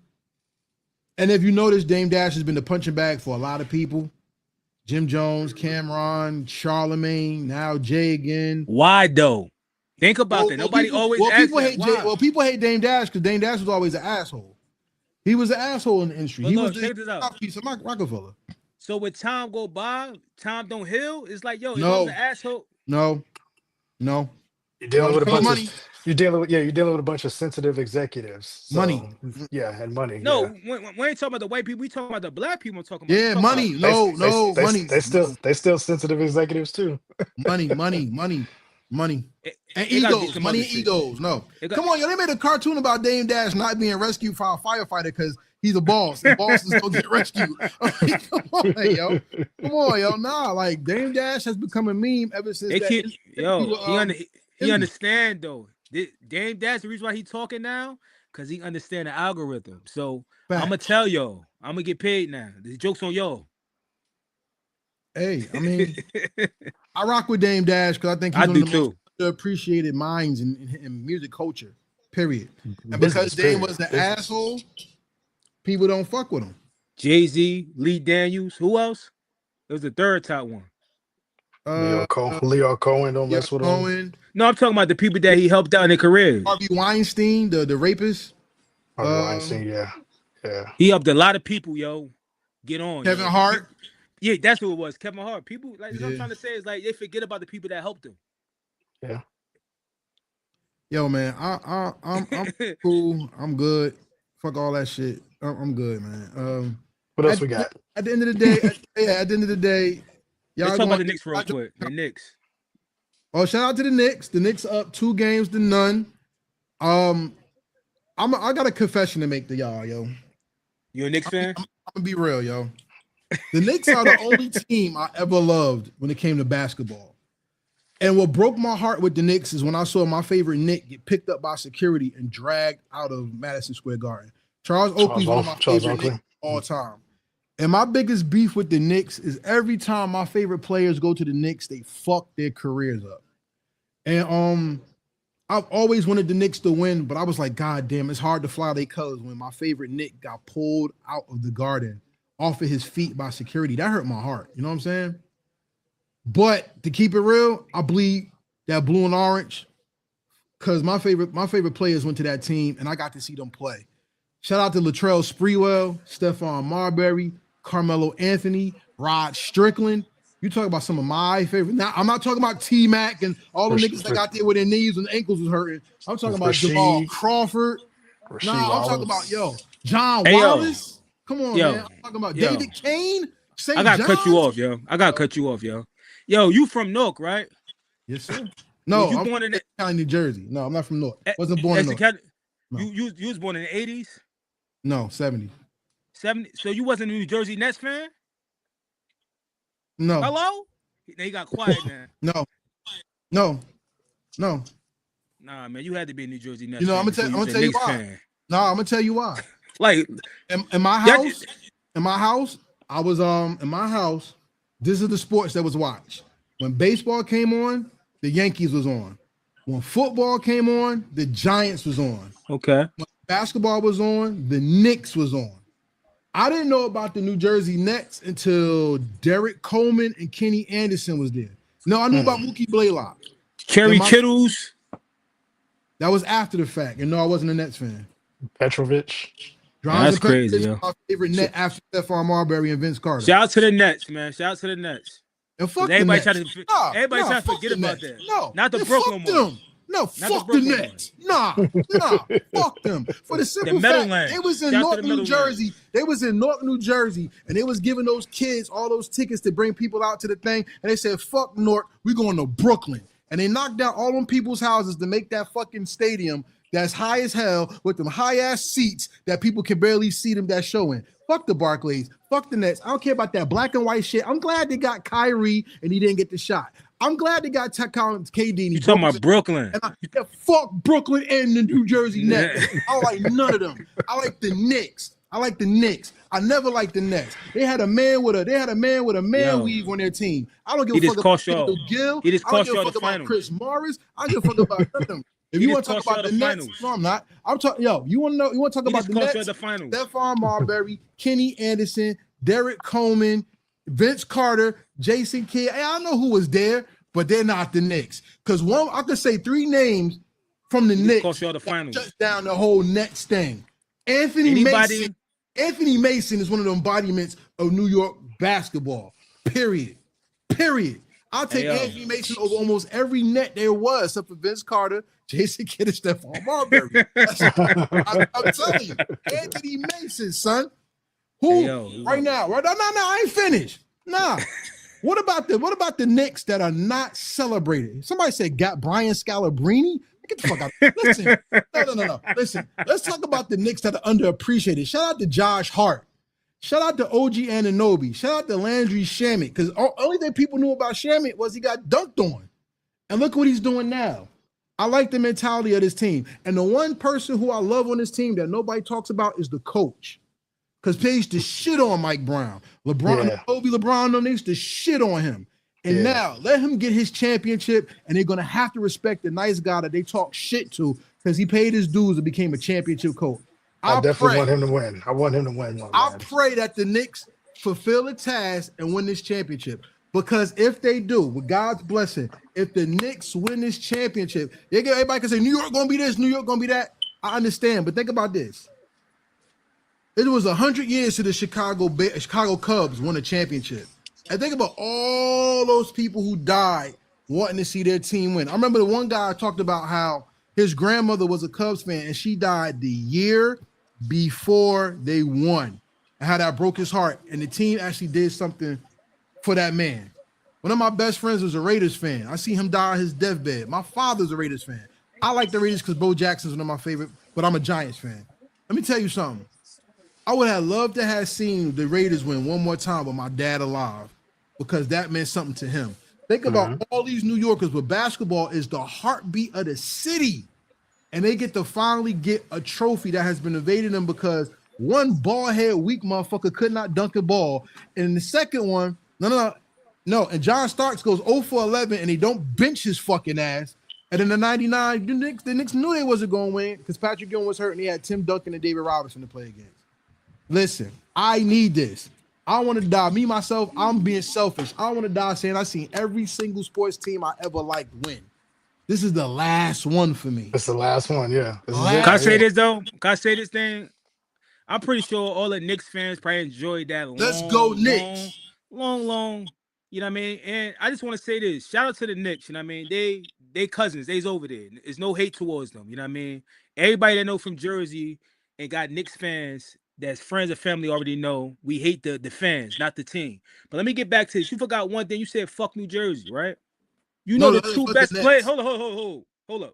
And if you notice, Dame Dash has been the punching bag for a lot of people. Jim Jones, Cameron, Charlemagne, now Jay again. Why though? Think about that. Nobody always asks that. People hate Dame Dash because Dame Dash was always an asshole. He was an asshole in the industry. But he look, was the piece of Rockefeller. So when time go by, time don't heal. It's like, yo, he was an asshole. No. You're dealing with a bunch of you're dealing with a bunch of sensitive executives. So, money. Yeah, and money. No, yeah. we ain't talking about the white people, we talking about the black people. I'm talking about money. Money. They still sensitive executives too. Money. And egos, money and egos. No. Come on, yo, they made a cartoon about Dame Dash not being rescued from a firefighter because he's a boss. The boss is going to get rescued. Come on, yo. Nah, like Dame Dash has become a meme ever since he understand though. Dame Dash, the reason why he talking now, because he understand the algorithm. So I'm gonna tell yo, I'm gonna get paid now. The joke's on yo. Hey, I mean, I rock with Dame Dash because I think he's one of the most appreciated minds in music culture. Period. And because Dame was the asshole, people don't fuck with him. JayZ, Lee Daniels, who else? It was the third top one. Leo Cohen, don't mess with him. No, I'm talking about the people that he helped out in their career. Harvey Weinstein, the rapist. Harvey Weinstein, yeah. He helped a lot of people, yo. Get on. Kevin Hart. Yeah, that's who it was. Kevin Hart. People, like what I'm trying to say is like they forget about the people that helped him. Yeah. Yo, man, I'm cool. I'm good. Fuck all that shit. I'm good, man. What else we got? At the end of the day, at the end of the day, y'all Let's talk about the Knicks real quick. The Knicks. Oh, shout out to the Knicks. The Knicks up 2 games to none. I got a confession to make to y'all, yo. You a Knicks fan? I'm gonna be real, yo. The Knicks are the only team I ever loved when it came to basketball. And what broke my heart with the Knicks is when I saw my favorite Knick get picked up by security and dragged out of Madison Square Garden. Charles Oakley's one of my favorite Knicks of all time. And my biggest beef with the Knicks is every time my favorite players go to the Knicks, they fuck their careers up. And I've always wanted the Knicks to win, but I was like, God damn, it's hard to fly their colors when my favorite Knick got pulled out of the Garden off of his feet by security. That hurt my heart. You know what I'm saying? But to keep it real, I bleed that blue and orange because my favorite players went to that team and I got to see them play. Shout out to Latrell Sprewell, Stephon Marbury, Carmelo Anthony, Rod Strickland. You talk about some of my favorite. Now, I'm not talking about T-Mac and all the niggas that got there with their knees and ankles was hurting. I'm talking about Jamal Crawford. I'm talking about, John Wallace. Come on, man. I'm talking about David Kane. I got to cut you off, yo. Yo, you from Newark, right? Yes, sir. No, I'm born in County, New Jersey. No, I'm not from Newark. Wasn't born in Newark. No. You was born in the 80s? No, 70. 70. So you wasn't a New Jersey Nets fan? No. Hello? They got quiet now. No. Nah, man, you had to be a New Jersey Nets. You know, fan I'm gonna tell you why. Fan. No, I'm gonna tell you why. Like in my house, I was in my house. This is the sports that was watched. When baseball came on, the Yankees was on. When football came on, the Giants was on. Okay. When basketball was on, the Knicks was on. I didn't know about the New Jersey Nets until Derek Coleman and Kenny Anderson was there. No, I knew about Mookie Blaylock. Kerry Kittles. That was after the fact. And no, I wasn't a Nets fan. Petrovic. That's crazy, yo. My favorite net after Stephon Marbury and Vince Carter. Shout out to the Nets, man. Shout out to the Nets. And fuck everybody the Nets. Everybody trying to forget about that. No, not the Brooklyn one. No, fuck the Nets. Nah, fuck them. For the simple fact, they was in Newark, New Jersey. They was in Newark, New Jersey, and they was giving those kids all those tickets to bring people out to the thing. And they said, fuck Newark, we going to Brooklyn. And they knocked down all them people's houses to make that fucking stadium that's high as hell with them high-ass seats that people can barely see them that showing. Fuck the Barclays. Fuck the Nets. I don't care about that black and white shit. I'm glad they got Kyrie and he didn't get the shot. I'm glad they got KD. You talking about Brooklyn? And fuck Brooklyn and the New Jersey Nets. I don't like none of them. I like the Knicks. I never liked the Nets. They had a man with a man weave on their team. I don't give a fuck about Kendall Gill. He just cost y'all the the finals. Chris Morris. I don't give a fuck about none of them. If you want to talk about the Nets, no, I'm not. I'm talking. You want to know? You want to talk about the Nets? Stephon Marbury, Kenny Anderson, Derek Coleman, Vince Carter, Jason Kidd. Hey, I know who was there, but they're not the Knicks. Because I could say 3 names from the Knicks. Cost y'all the finals. Shut down the whole Nets thing. Anthony Mason is one of the embodiments of New York basketball. Period. I'll take Anthony Mason over almost every net there was, except for Vince Carter, Jason Kidd, and Stephon Marbury. I'm telling you, Anthony Mason, son. Right now, I ain't finished. Nah. What about the Knicks that are not celebrated? Somebody said got Brian Scalabrine. Get the fuck out. Listen, no. Listen, let's talk about the Knicks that are underappreciated. Shout out to Josh Hart. Shout out to OG Anunoby. Shout out to Landry Shamet. Because only thing people knew about Shamet was he got dunked on. And look what he's doing now. I like the mentality of this team. And the one person who I love on this team that nobody talks about is the coach. Because they used to shit on Mike Brown. LeBron, they used to shit on him. And now let him get his championship, and they're going to have to respect the nice guy that they talk shit to because he paid his dues and became a championship coach. I definitely want him to win. I want him to win. I pray that the Knicks fulfill the task and win this championship. Because if they do, with God's blessing, if the Knicks win this championship, everybody can say New York going to be this, New York going to be that. I understand, but think about this. It was 100 years to the Chicago Cubs won a championship. And think about all those people who died wanting to see their team win. I remember the one guy talked about how his grandmother was a Cubs fan and she died the year before they won. and how that broke his heart. And the team actually did something for that man. One of my best friends was a Raiders fan. I see him die on his deathbed. My father's a Raiders fan. I like the Raiders because Bo Jackson's one of my favorite, but I'm a Giants fan. Let me tell you something. I would have loved to have seen the Raiders win one more time with my dad alive because that meant something to him. Think about all these New Yorkers where basketball is the heartbeat of the city. And they get to finally get a trophy that has been evading them because one bald-head weak motherfucker could not dunk a ball. And the second one, no. And John Starks goes 0 for 11 and he don't bench his fucking ass. And in the 99, the Knicks knew they wasn't going to win because Patrick Ewing was hurt and he had Tim Duncan and David Robinson to play against. Listen, I need this. I want to die. Me, myself, I'm being selfish. I want to die saying I've seen every single sports team I ever liked win. This is the last one for me. It's the last one, yeah. Can I say this, though? Can I say this thing? I'm pretty sure all the Knicks fans probably enjoyed that Let's go Knicks. Long, you know what I mean? And I just want to say this. Shout out to the Knicks, you know what I mean? They cousins. They's over there. There's no hate towards them, you know what I mean? Everybody that know from Jersey and got Knicks fans that's friends and family already know we hate the fans, not the team. But let me get back to this. You forgot one thing. You said fuck New Jersey, right? You know the two best players. Hold up.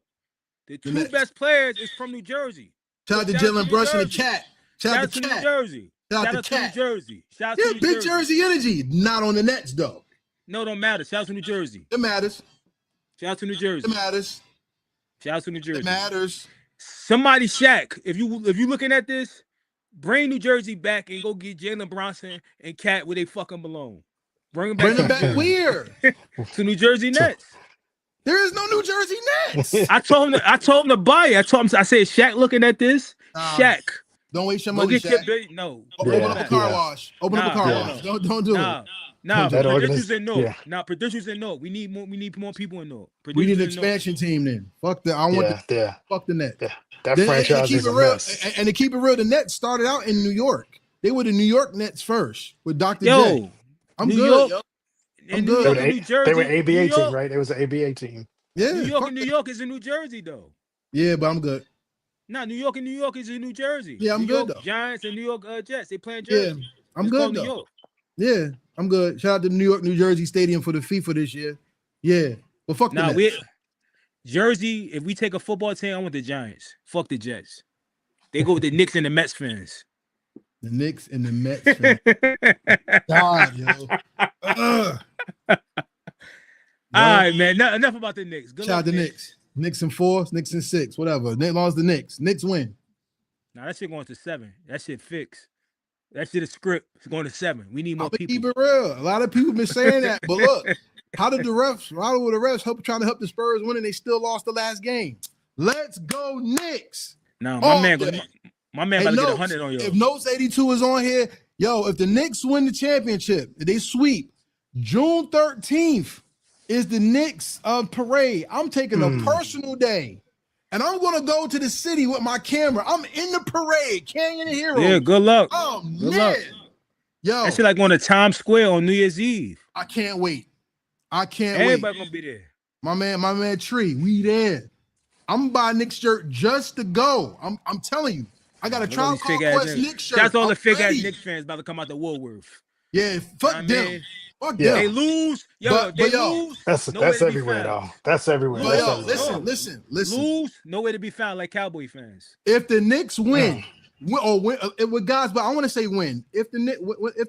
The two best players is from New Jersey. Shout out to Jalen Brush in the chat. Shout out to New Jersey. Shout out to New Jersey. Shout out to New Big Jersey. Jersey energy. Not on the Nets, though. No, don't matter. Shout out to New Jersey. It matters. Shout out to New Jersey. It matters. Shout out to New Jersey. It matters. Somebody, Shaq, if you looking at this, bring New Jersey back and go get Jalen Bronson and Cat where they fucking belong. Bring them back where? To New Jersey Nets. There is no New Jersey Nets. I told him to buy it. I said, Shaq looking at this. Shaq. Don't waste your money, Shaq. No. Open up a car wash. Open up a car wash. Don't do it. Nah, producers in North. Yeah. Nah, producers in North. We need more people in North. We need an expansion team then. Fuck that. I want fuck the Nets. Yeah. That franchise is a mess. And to keep it real, the Nets started out in New York. They were the New York Nets first with Dr. J. I'm New good. York, I'm good. New Jersey, they were ABA team, right? It was an ABA team. Yeah. New York is in New Jersey, though. Yeah, but I'm good. Nah, New York is in New Jersey. Yeah, I'm good, though. Giants and New York Jets, they playing Jersey. Yeah, I'm good, though. Yeah, I'm good. Shout out to New Jersey Stadium for the FIFA this year. Yeah, but fuck the Nets. Jersey, if we take a football team, I want the Giants. Fuck the Jets. They go with the Knicks and the Mets fans. The Knicks and the Mets fans. God, yo. All right, man. Enough about the Knicks. Shout out to Knicks. Knicks in 4, Knicks in 6, whatever. As long as the Knicks. Knicks win. Nah, that shit going to 7. That shit fixed. That shit is script. It's going to 7. We need more people. Keep it real. A lot of people been saying that, but look, how were the refs trying to help the Spurs win and they still lost the last game? Let's go Knicks. No, my man about to get 100 on you. If Notes 82 is on here, if the Knicks win the championship, if they sweep, June 13th is the Knicks parade. I'm taking a personal day. And I'm going to go to the city with my camera. I'm in the parade, Canyon and Heroes. Yeah, good luck. Oh, good man. Luck. Yo. That shit like going to Times Square on New Year's Eve. I can't wait. Everybody going to be there. My man Tree, we there. I'm buying Knicks shirt just to go. I'm telling you. I got a Trial Called Quest Knicks shirt. That's all the fake-ass Knicks fans about to come out to Woolworth. Yeah, fuck them. Fuck them. They lose. Lose. That's everywhere, though. That's everywhere. But listen. Lose, nowhere to be found like Cowboy fans. If the Knicks win, with God's, but I want to say win. If the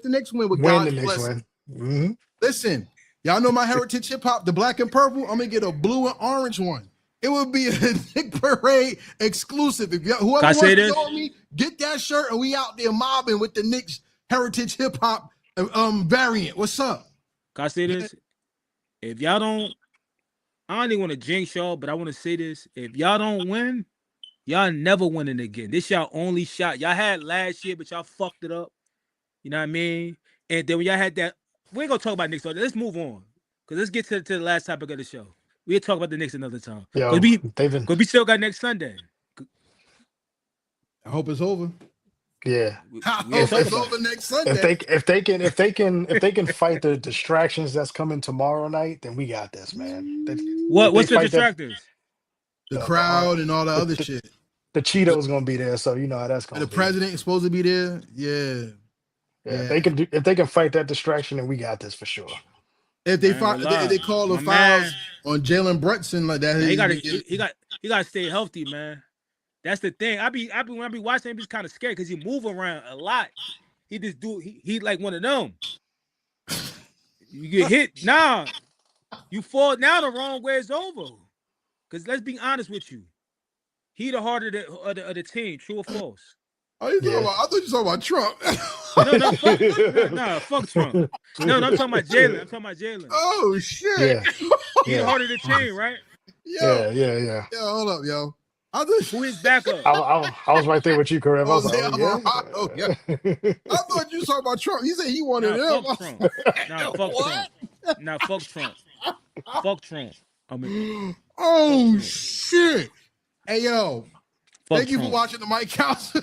Knicks win with God's blessing. Listen, y'all know my Heritage Hip-Hop, the black and purple. I'm going to get a blue and orange one. It would be a Nick Parade exclusive. If whoever wants to know me, get that shirt and we out there mobbing with the Knicks Heritage Hip-Hop variant. What's up? Can I say this? If y'all don't, I don't even want to jinx y'all, but I want to say this. If y'all don't win, y'all never winning again. This y'all only shot. Y'all had last year, but y'all fucked it up. You know what I mean? And then when y'all had that, we ain't gonna talk about Knicks. Let's move on. Because let's get to the last topic of the show. We'll talk about the Knicks another time. Because we still got next Sunday. I hope it's over. Yeah. I hope it's over next Sunday. If they can fight the distractions that's coming tomorrow night, then we got this, man. What's the distractors? The crowd and all the other shit. The Cheeto's gonna be there, so you know how that's gonna be. The president is supposed to be there. Yeah. Yeah, if they can fight that distraction, then we got this for sure. If they Man, if they call the my fouls man, on Jalen Brunson like that, man, he got to stay healthy, man. That's the thing. When I be watching him, he's kind of scared because he move around a lot. He just he like one of them. You get hit, nah. You fall down the wrong way, it's over. Because let's be honest with you. He the heart of the team, true or false? Oh, you talking about? I thought you were talking about Trump. Fuck Trump. No, I'm talking about Jalen. Oh shit. Yeah. He the heart of the team, right? Yo. Yeah. Yo, hold up, yo. Who is backup? I was right there with you, Karev. I was like, yeah. I thought you were talking about Trump. He said he wanted him. Fuck Trump. Fuck Trump. Fuck Trump. I mean, oh shit. Hey yo. Thank you for watching the Mike House.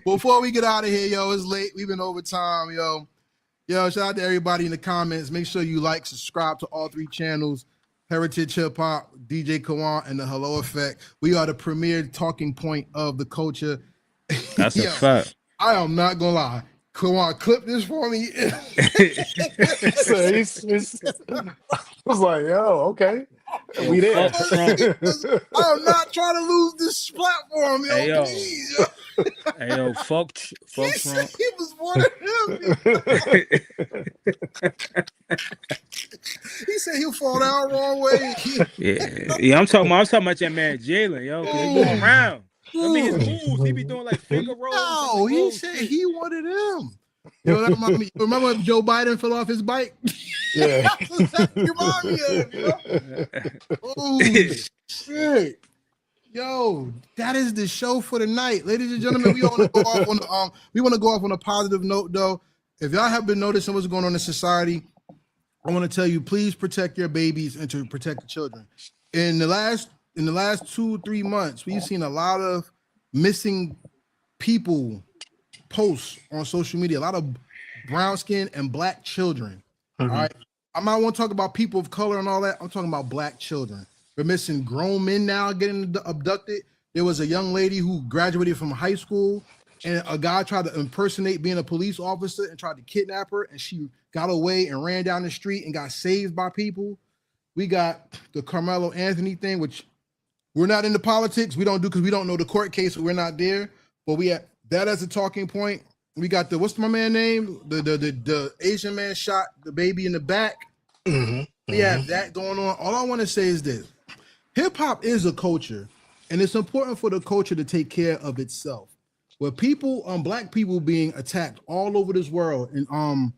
Before we get out of here, yo, it's late. We've been over time, yo. Yo, shout out to everybody in the comments. Make sure you like, subscribe to all 3 channels. Heritage Hip-Hop, DJ Kawon, and the Hello Effect. We are the premier talking point of the culture. That's a fact. I am not gonna lie. Kawon, clip this for me. I was like, yo, okay. We there. I'm not trying to lose this platform, yo. Hey, yo. Please, yo. Hey, yo, fuck Trump. He was one of him. He said he'll fall down the wrong way. Yeah. I'm talking about that man Jalen, yo. Cause he going around. I mean, his moves, he be doing like finger rolls. No, he said he wanted him. Yo, that remind me. Remember when Joe Biden fell off his bike? Yeah. That remind me of, yo. Oh shit. Yo, that is the show for the night, ladies and gentlemen. We want to go off on a positive note, though. If y'all have been noticing what's going on in society, I want to tell you, please protect your babies and to protect the children. In the last 2-3 months, we've seen a lot of missing people posts on social media. A lot of brown skin and black children. Mm-hmm. All right, I'm not want to talk about people of color and all that. I'm talking about black children. We're missing grown men now getting abducted. There was a young lady who graduated from high school, and a guy tried to impersonate being a police officer and tried to kidnap her, and she got away and ran down the street and got saved by people. We got the Karmelo Anthony thing, which we're not into politics. We don't do because we don't know the court case, so we're not there. But we have that as a talking point. We got what's my man name? The Asian man shot the baby in the back. Mm-hmm. We have that going on. All I want to say is this. Hip-hop is a culture, and it's important for the culture to take care of itself. Where people, black people being attacked all over this world, and I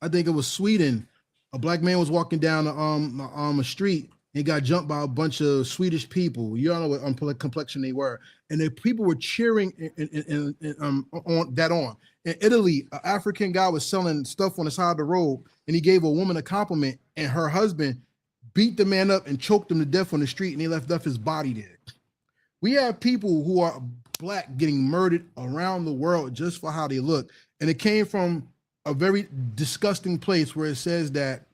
think it was Sweden, a black man was walking down a street and got jumped by a bunch of Swedish people. You don't know what complexion they were, and the people were cheering on that on. In Italy, an African guy was selling stuff on the side of the road, and he gave a woman a compliment, and her husband beat the man up and choked him to death on the street, and they left his body there. We have people who are black getting murdered around the world just for how they look. And it came from a very disgusting place where it says that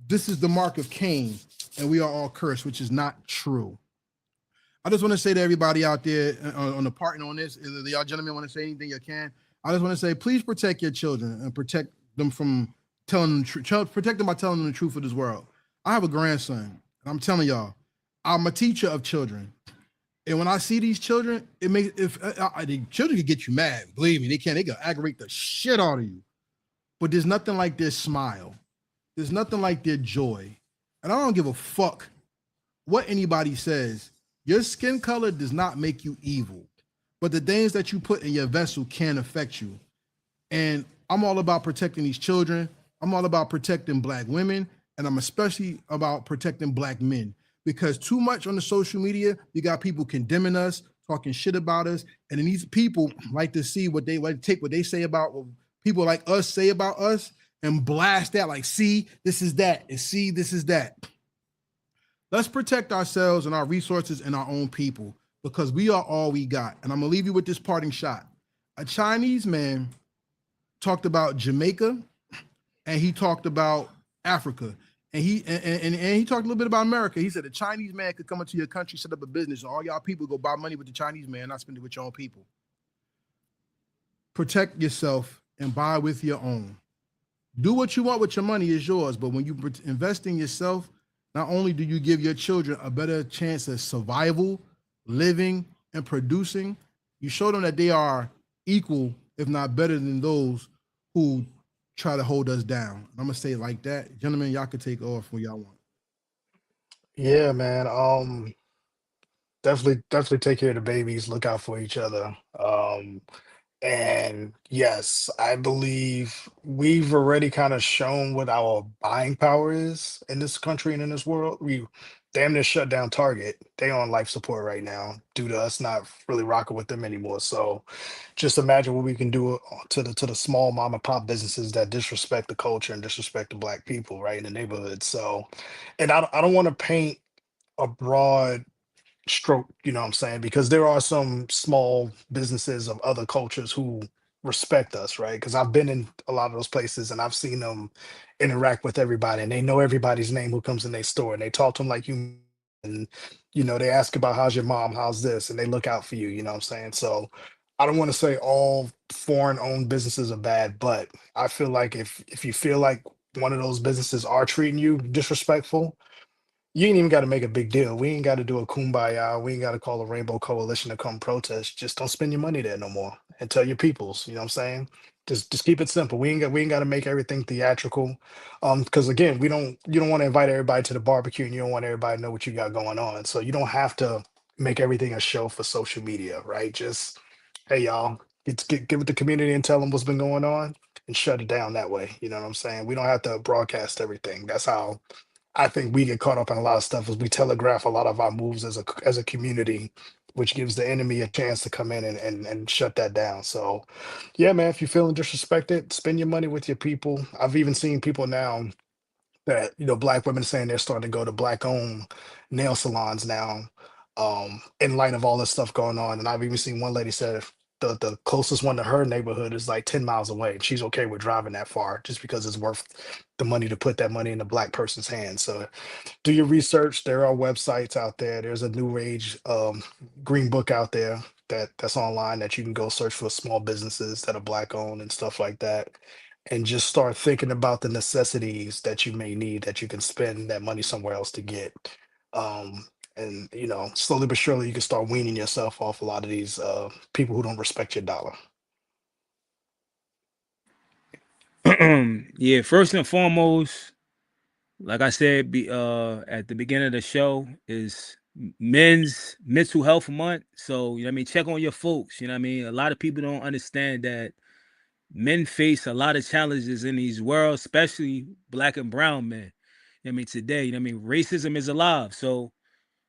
this is the mark of Kane and we are all cursed, which is not true. I just want to say to everybody out there on the partner on this, if y'all gentlemen want to say anything you can, I just want to say, please protect your children and protect them from telling them, protect them by telling them the truth of this world. I have a grandson, and I'm telling y'all, I'm a teacher of children. And when I see these children, it makes the children can get you mad. Believe me, they can aggravate the shit out of you. But there's nothing like their smile. There's nothing like their joy. And I don't give a fuck what anybody says. Your skin color does not make you evil, but the things that you put in your vessel can affect you. And I'm all about protecting these children. I'm all about protecting black women, and I'm especially about protecting black men. Because too much on the social media, you got people condemning us, talking shit about us, and then these people like to see what they like, take what they say about what people like us say about us and blast that like, see, this is that, and see, this is that. Let's protect ourselves and our resources and our own people, because we are all we got. And I'm gonna leave you with this parting shot. A Chinese man talked about Jamaica, and he talked about Africa. And he talked a little bit about America. He said a Chinese man could come into your country, set up a business, and all y'all people go buy money with the Chinese man, not spend it with your own people. Protect yourself and buy with your own. Do what you want with your money, is yours. But when you invest in yourself, not only do you give your children a better chance of survival, living, and producing, you show them that they are equal, if not better than those who try to hold us down. I'm gonna say it like that. Gentlemen, y'all can take off when y'all want. Yeah, man. Definitely take care of the babies. Look out for each other. And yes, I believe we've already kind of shown what our buying power is in this country and in this world. We damn near shut down Target. They on life support right now due to us not really rocking with them anymore. So just imagine what we can do to the small mom and pop businesses that disrespect the culture and disrespect the black people right in the neighborhood. So, and I don't want to paint a broad stroke, you know what I'm saying? Because there are some small businesses of other cultures who respect us, right? Because I've been in a lot of those places and I've seen them interact with everybody and they know everybody's name who comes in their store and they talk to them like you and they ask about how's your mom, how's this, and they look out for you, you know what I'm saying? So I don't want to say all foreign owned businesses are bad, but I feel like if you feel like one of those businesses are treating you disrespectful, you ain't even got to make a big deal. We ain't got to do a kumbaya. We ain't got to call a rainbow coalition to come protest. Just don't spend your money there no more and tell your peoples, you know what I'm saying? Just keep it simple. We ain't got to make everything theatrical. Because again, you don't want to invite everybody to the barbecue and you don't want everybody to know what you got going on. So you don't have to make everything a show for social media, right? Just hey y'all, get with the community and tell them what's been going on and shut it down that way. You know what I'm saying? We don't have to broadcast everything. That's how I think we get caught up in a lot of stuff as we telegraph a lot of our moves as a community, which gives the enemy a chance to come in and shut that down. So yeah, man, if you're feeling disrespected, spend your money with your people. I've even seen people now that black women saying they're starting to go to black owned nail salons now, in light of all this stuff going on. And I've even seen one lady said the closest one to her neighborhood is like 10 miles away and she's okay with driving that far just because it's worth the money to put that money in the black person's hands. So do your research. There are websites out there. There's a new age green book out there that's online that you can go search for small businesses that are black owned and stuff like that, and just start thinking about the necessities that you may need that you can spend that money somewhere else to get. And slowly but surely you can start weaning yourself off a lot of these people who don't respect your dollar. Yeah, first and foremost, like I said, at the beginning of the show, is Men's Mental Health Month. So, you know what I mean, check on your folks. You know what I mean? A lot of people don't understand that men face a lot of challenges in these worlds, especially black and brown men. You know what I mean, today, you know what I mean, racism is alive. So,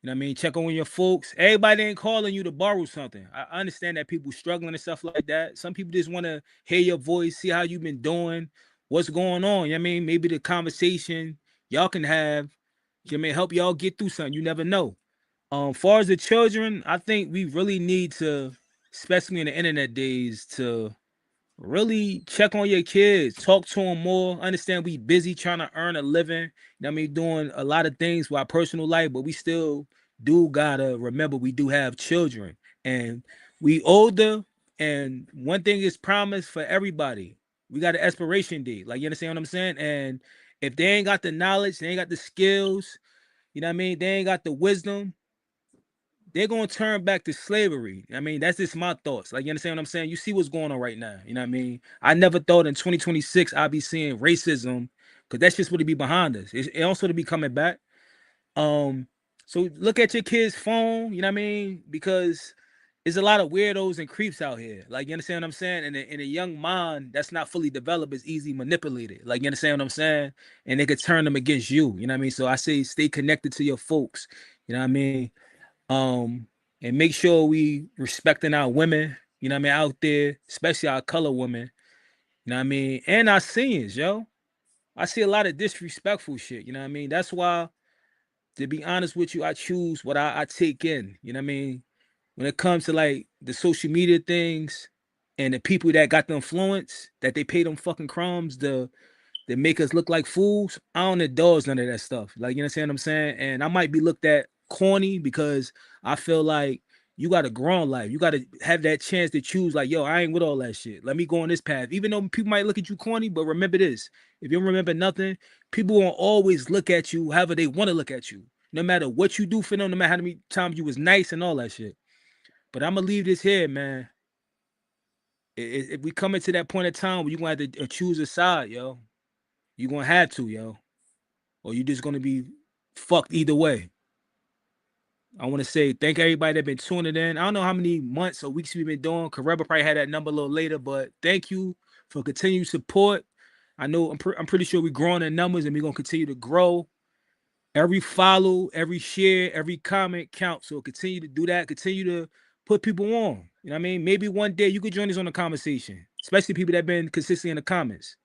you know what I mean, check on your folks. Everybody ain't calling you to borrow something. I understand that people struggling and stuff like that. Some people just want to hear your voice, see how you've been doing, what's going on. You know what I mean? Maybe the conversation y'all can have, you know what I mean, help y'all get through something. You never know. Far as the children, I think we really need to, especially in the internet days, to really check on your kids, talk to them more. Understand we busy trying to earn a living. You know what I mean, doing a lot of things for our personal life, but we still do gotta remember we do have children and we older. And one thing is promised for everybody. We got an expiration date. Like, you understand what I'm saying? And if they ain't got the knowledge, they ain't got the skills, you know what I mean? They ain't got the wisdom, they're gonna turn back to slavery. I mean, that's just my thoughts. Like, you understand what I'm saying? You see what's going on right now. You know what I mean? I never thought in 2026 I'd be seeing racism, because that's just what it be behind us. It also to be coming back. Um, so look at your kid's phone. You know what I mean? Because there's a lot of weirdos and creeps out here. Like, you understand what I'm saying? And in a young mind that's not fully developed is easily manipulated. Like, you understand what I'm saying? And they could turn them against you. You know what I mean? So I say stay connected to your folks. You know what I mean? Um, and make sure we respecting our women, you know what I mean, out there, especially our color women, you know what I mean, and our seniors, yo. I see a lot of disrespectful shit, you know what I mean? That's why, to be honest with you, I choose what I take in, you know what I mean? When it comes to like the social media things and the people that got the influence, that they pay them fucking crumbs that make us look like fools, I don't endorse none of that stuff. Like, you understand what I'm saying? And I might be looked at corny because I feel like you got to grow in life. You got to have that chance to choose, like, yo, I ain't with all that shit. Let me go on this path. Even though people might look at you corny, but remember this. If you don't remember nothing, people won't always look at you however they want to look at you. No matter what you do for them, no matter how many times you was nice and all that shit. But I'm going to leave this here, man. If we come into that point of time where you're going to have to choose a side, yo, you're going to have to, yo. Or you just going to be fucked either way. I want to say thank everybody that been tuning in. I don't know how many months or weeks we've been doing. Karev probably had that number a little later, but thank you for continued support. I know I'm pretty sure we're growing in numbers and we're going to continue to grow. Every follow, every share, every comment counts. So continue to do that. Continue to put people on. You know what I mean? Maybe one day you could join us on the conversation, especially people that have been consistently in the comments.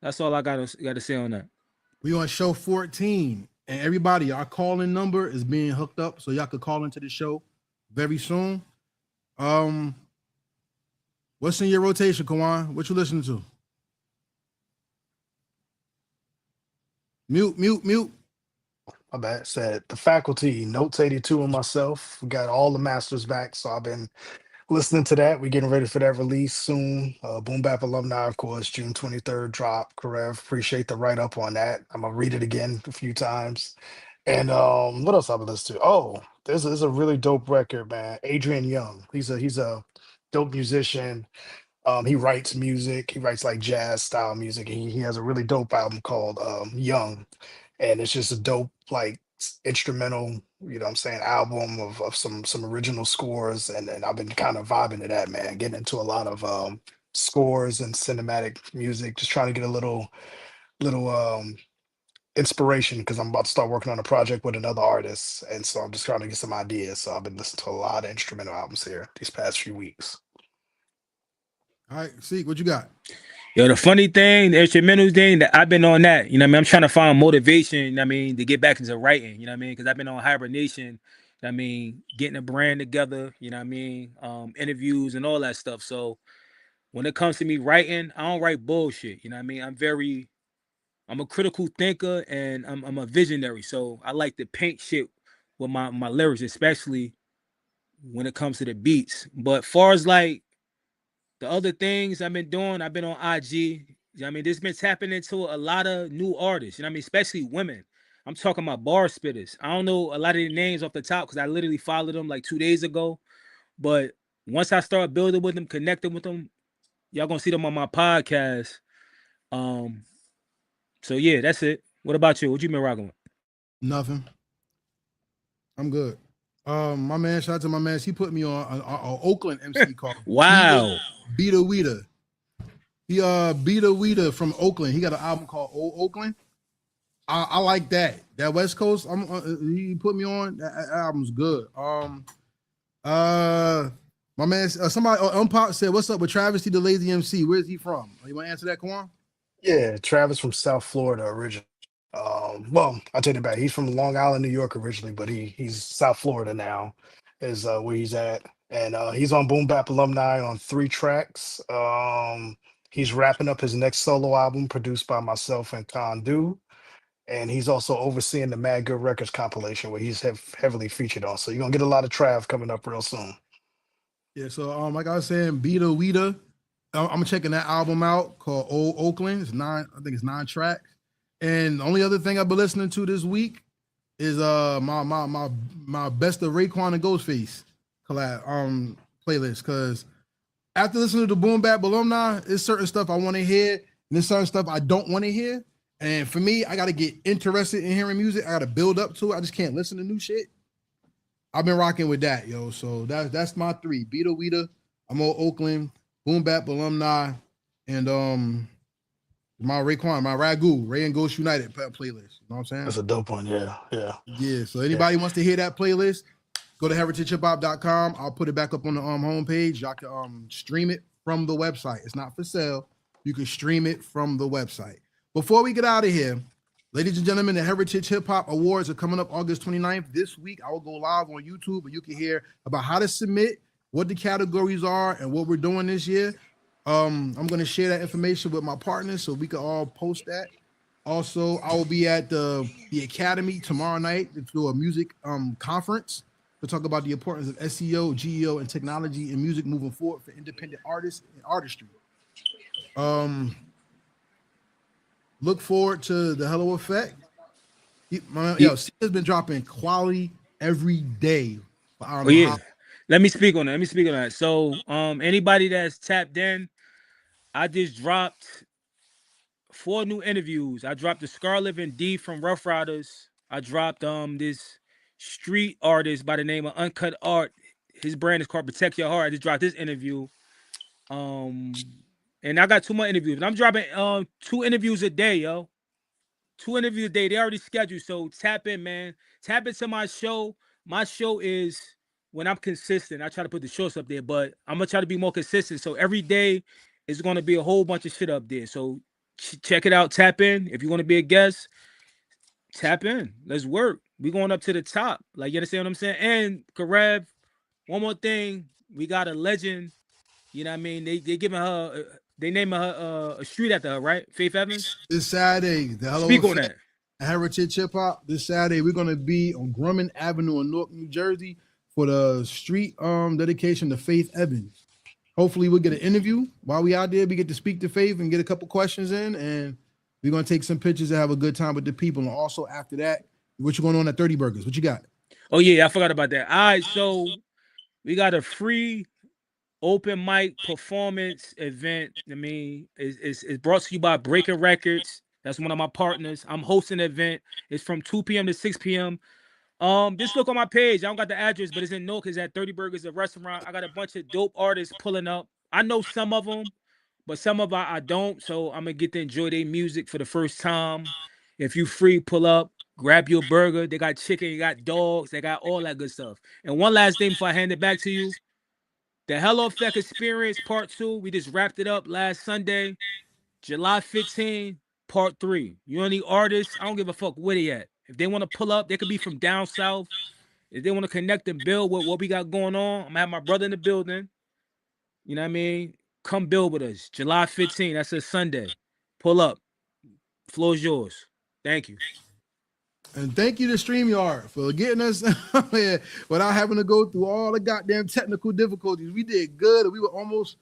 That's all I got to say on that. We on show 14, and everybody, our calling number is being hooked up, so y'all could call into the show very soon. What's in your rotation, Kawon? What you listening to? Mute. My bad. Said The Faculty, Notes 82 and myself. We got all the masters back, so I've been listening to that. We're getting ready for that release soon. Boom Bap Alumni, of course, June 23rd drop. Karev, appreciate the write-up on that. I'm gonna read it again a few times. And what else I've been listening to? Oh, there's a really dope record, man. Adrian Young. He's a dope musician. He writes music. He writes like jazz style music. And he has a really dope album called Young. And it's just a dope, like instrumental, you know what I'm saying, album of some original scores. And I've been kind of vibing to that, man. Getting into a lot of scores and cinematic music, just trying to get a little inspiration because I'm about to start working on a project with another artist. And so I'm just trying to get some ideas. So I've been listening to a lot of instrumental albums here these past few weeks. All right, see what you got. Yo, the funny thing, the instrumental thing, that I've been on that. You know what I mean? I'm trying to find motivation, you know what I mean, to get back into writing, you know what I mean? Because I've been on hibernation, you know what I mean, getting a brand together, you know what I mean, interviews and all that stuff. So when it comes to me writing, I don't write bullshit, you know what I mean? I'm a critical thinker and I'm a visionary. So I like to paint shit with my lyrics, especially when it comes to the beats. But far as like the other things I've been doing, I've been on IG. You know what I mean? This been tapping into a lot of new artists, you know what I mean? Especially women. I'm talking about bar spitters. I don't know a lot of the names off the top because I literally followed them like 2 days ago. But once I start building with them, connecting with them, y'all gonna see them on my podcast. So yeah, that's it. What about you? What you been rocking with? Nothing. I'm good. My man, shout out to my man. He put me on an Oakland MC called Wow. Beata Weeda. He Beata Weeda from Oakland. He got an album called Old Oakland. I like that. That West Coast. He put me on. That album's good. My man, somebody Unpop said, "What's up with Travis T, the Lazy MC? Where's he from?" You want to answer that, Kawon? Yeah, Travis from South Florida originally. Well, I'll take it back. He's from Long Island, New York originally, but he's South Florida now, is where he's at. And he's on Boom Bap Alumni on 3 tracks. He's wrapping up his next solo album produced by myself and Condu. And he's also overseeing the Mad Good Records compilation where he's heavily featured on. So you're gonna get a lot of Trav coming up real soon. Yeah, so like I was saying, Beata Weeda. I'm checking that album out called Old Oakland. I think it's 9 tracks. And the only other thing I've been listening to this week is my best of Raekwon and Ghostface collab playlist. Because after listening to the Boom Bap Alumni, there's certain stuff I want to hear, and there's certain stuff I don't want to hear. And for me, I got to get interested in hearing music. I got to build up to it. I just can't listen to new shit. I've been rocking with that, yo. So that's my 3. Beata Weeda, I'm on Oakland, Boom Bap Alumni, and my Raekwon, my Ragu, Ray and Ghost United playlist. You know what I'm saying? That's a dope one, yeah. Yeah, so anybody wants to hear that playlist, go to heritagehiphop.com. I'll put it back up on the homepage. Y'all can stream it from the website. It's not for sale. You can stream it from the website. Before we get out of here, ladies and gentlemen, the Heritage Hip-Hop Awards are coming up August 29th. This week, I will go live on YouTube, and you can hear about how to submit, what the categories are, and what we're doing this year. I'm gonna share that information with my partners so we can all post that. Also, I will be at the Academy tomorrow night to do a music conference to talk about the importance of SEO, GEO, and technology in music moving forward for independent artists and artistry. Look forward to the Hello Effect. C has been dropping quality every day. Oh yeah. Let me speak on that. So anybody that's tapped in, I just dropped 4 new interviews. I dropped the Scarlet and D from Rough Riders. I dropped this street artist by the name of Uncut Art. His brand is called Protect Your Heart. I just dropped this interview. And I got 2 more interviews. And I'm dropping 2 interviews a day, yo. 2 interviews a day. They already scheduled. So tap in, man. Tap into my show. My show is when I'm consistent. I try to put the shows up there, but I'm gonna try to be more consistent. So every day is gonna be a whole bunch of shit up there. So check it out. Tap in. If you want to be a guest, tap in. Let's work. We going up to the top. Like, you understand what I'm saying? And Karev, one more thing. We got a legend. You know what I mean? They giving her, they naming her a street after her, right? Faith Evans. This Saturday, the Hello Speak on that. Heritage Hip-Hop. This Saturday, we're gonna be on Grumman Avenue in Newark, New Jersey, for the street dedication to Faith Evans. Hopefully, we'll get an interview while we out there. We get to speak to Faith and get a couple questions in, and we're gonna take some pictures and have a good time with the people. And also after that, what you going on at 30 Burgers? What you got? Oh yeah, I forgot about that. All right, so we got a free open mic performance event. I mean, it's brought to you by Breaking Records. That's one of my partners. I'm hosting the event. It's from 2 p.m. to 6 p.m. Just look on my page. I don't got the address, but it's in Newark. It's at 30 Burgers, a restaurant. I got a bunch of dope artists pulling up. I know some of them, but some of them I don't. So I'm gonna get to enjoy their music for the first time. If you free, pull up, grab your burger. They got chicken, you got dogs, they got all that good stuff. And one last thing before I hand it back to you. The Hello Effect Experience Part 2. We just wrapped it up last Sunday, July 15, Part 3. You any artists? I don't give a fuck where they at. If they want to pull up, they could be from down south. If they want to connect and build with what we got going on, I'm gonna have my brother in the building. You know what I mean? Come build with us. July 15. That's a Sunday. Pull up. Floor is yours. Thank you. And thank you to StreamYard for getting us here without having to go through all the goddamn technical difficulties. We did good. We were almost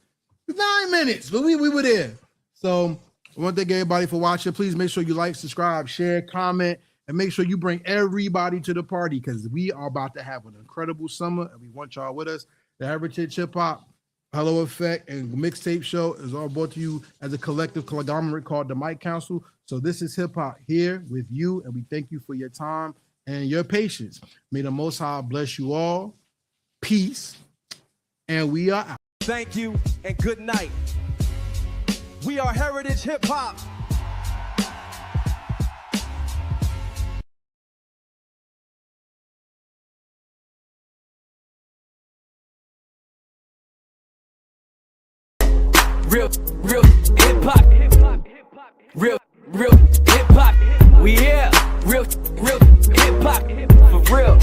9 minutes, but we were there. So I want to thank everybody for watching. Please make sure you like, subscribe, share, comment, and make sure you bring everybody to the party because we are about to have an incredible summer and we want y'all with us. The Heritage Hip-Hop, Hello Effect, and Mixtape Show is all brought to you as a collective conglomerate called the Mic Council. So this is Hip Hop here with you, and we thank you for your time and your patience. May the Most High bless you all. Peace, and we are out. Thank you and good night. We are Heritage Hip Hop. Real hip hop. Real hip hop. We here. Real hip hop. For real.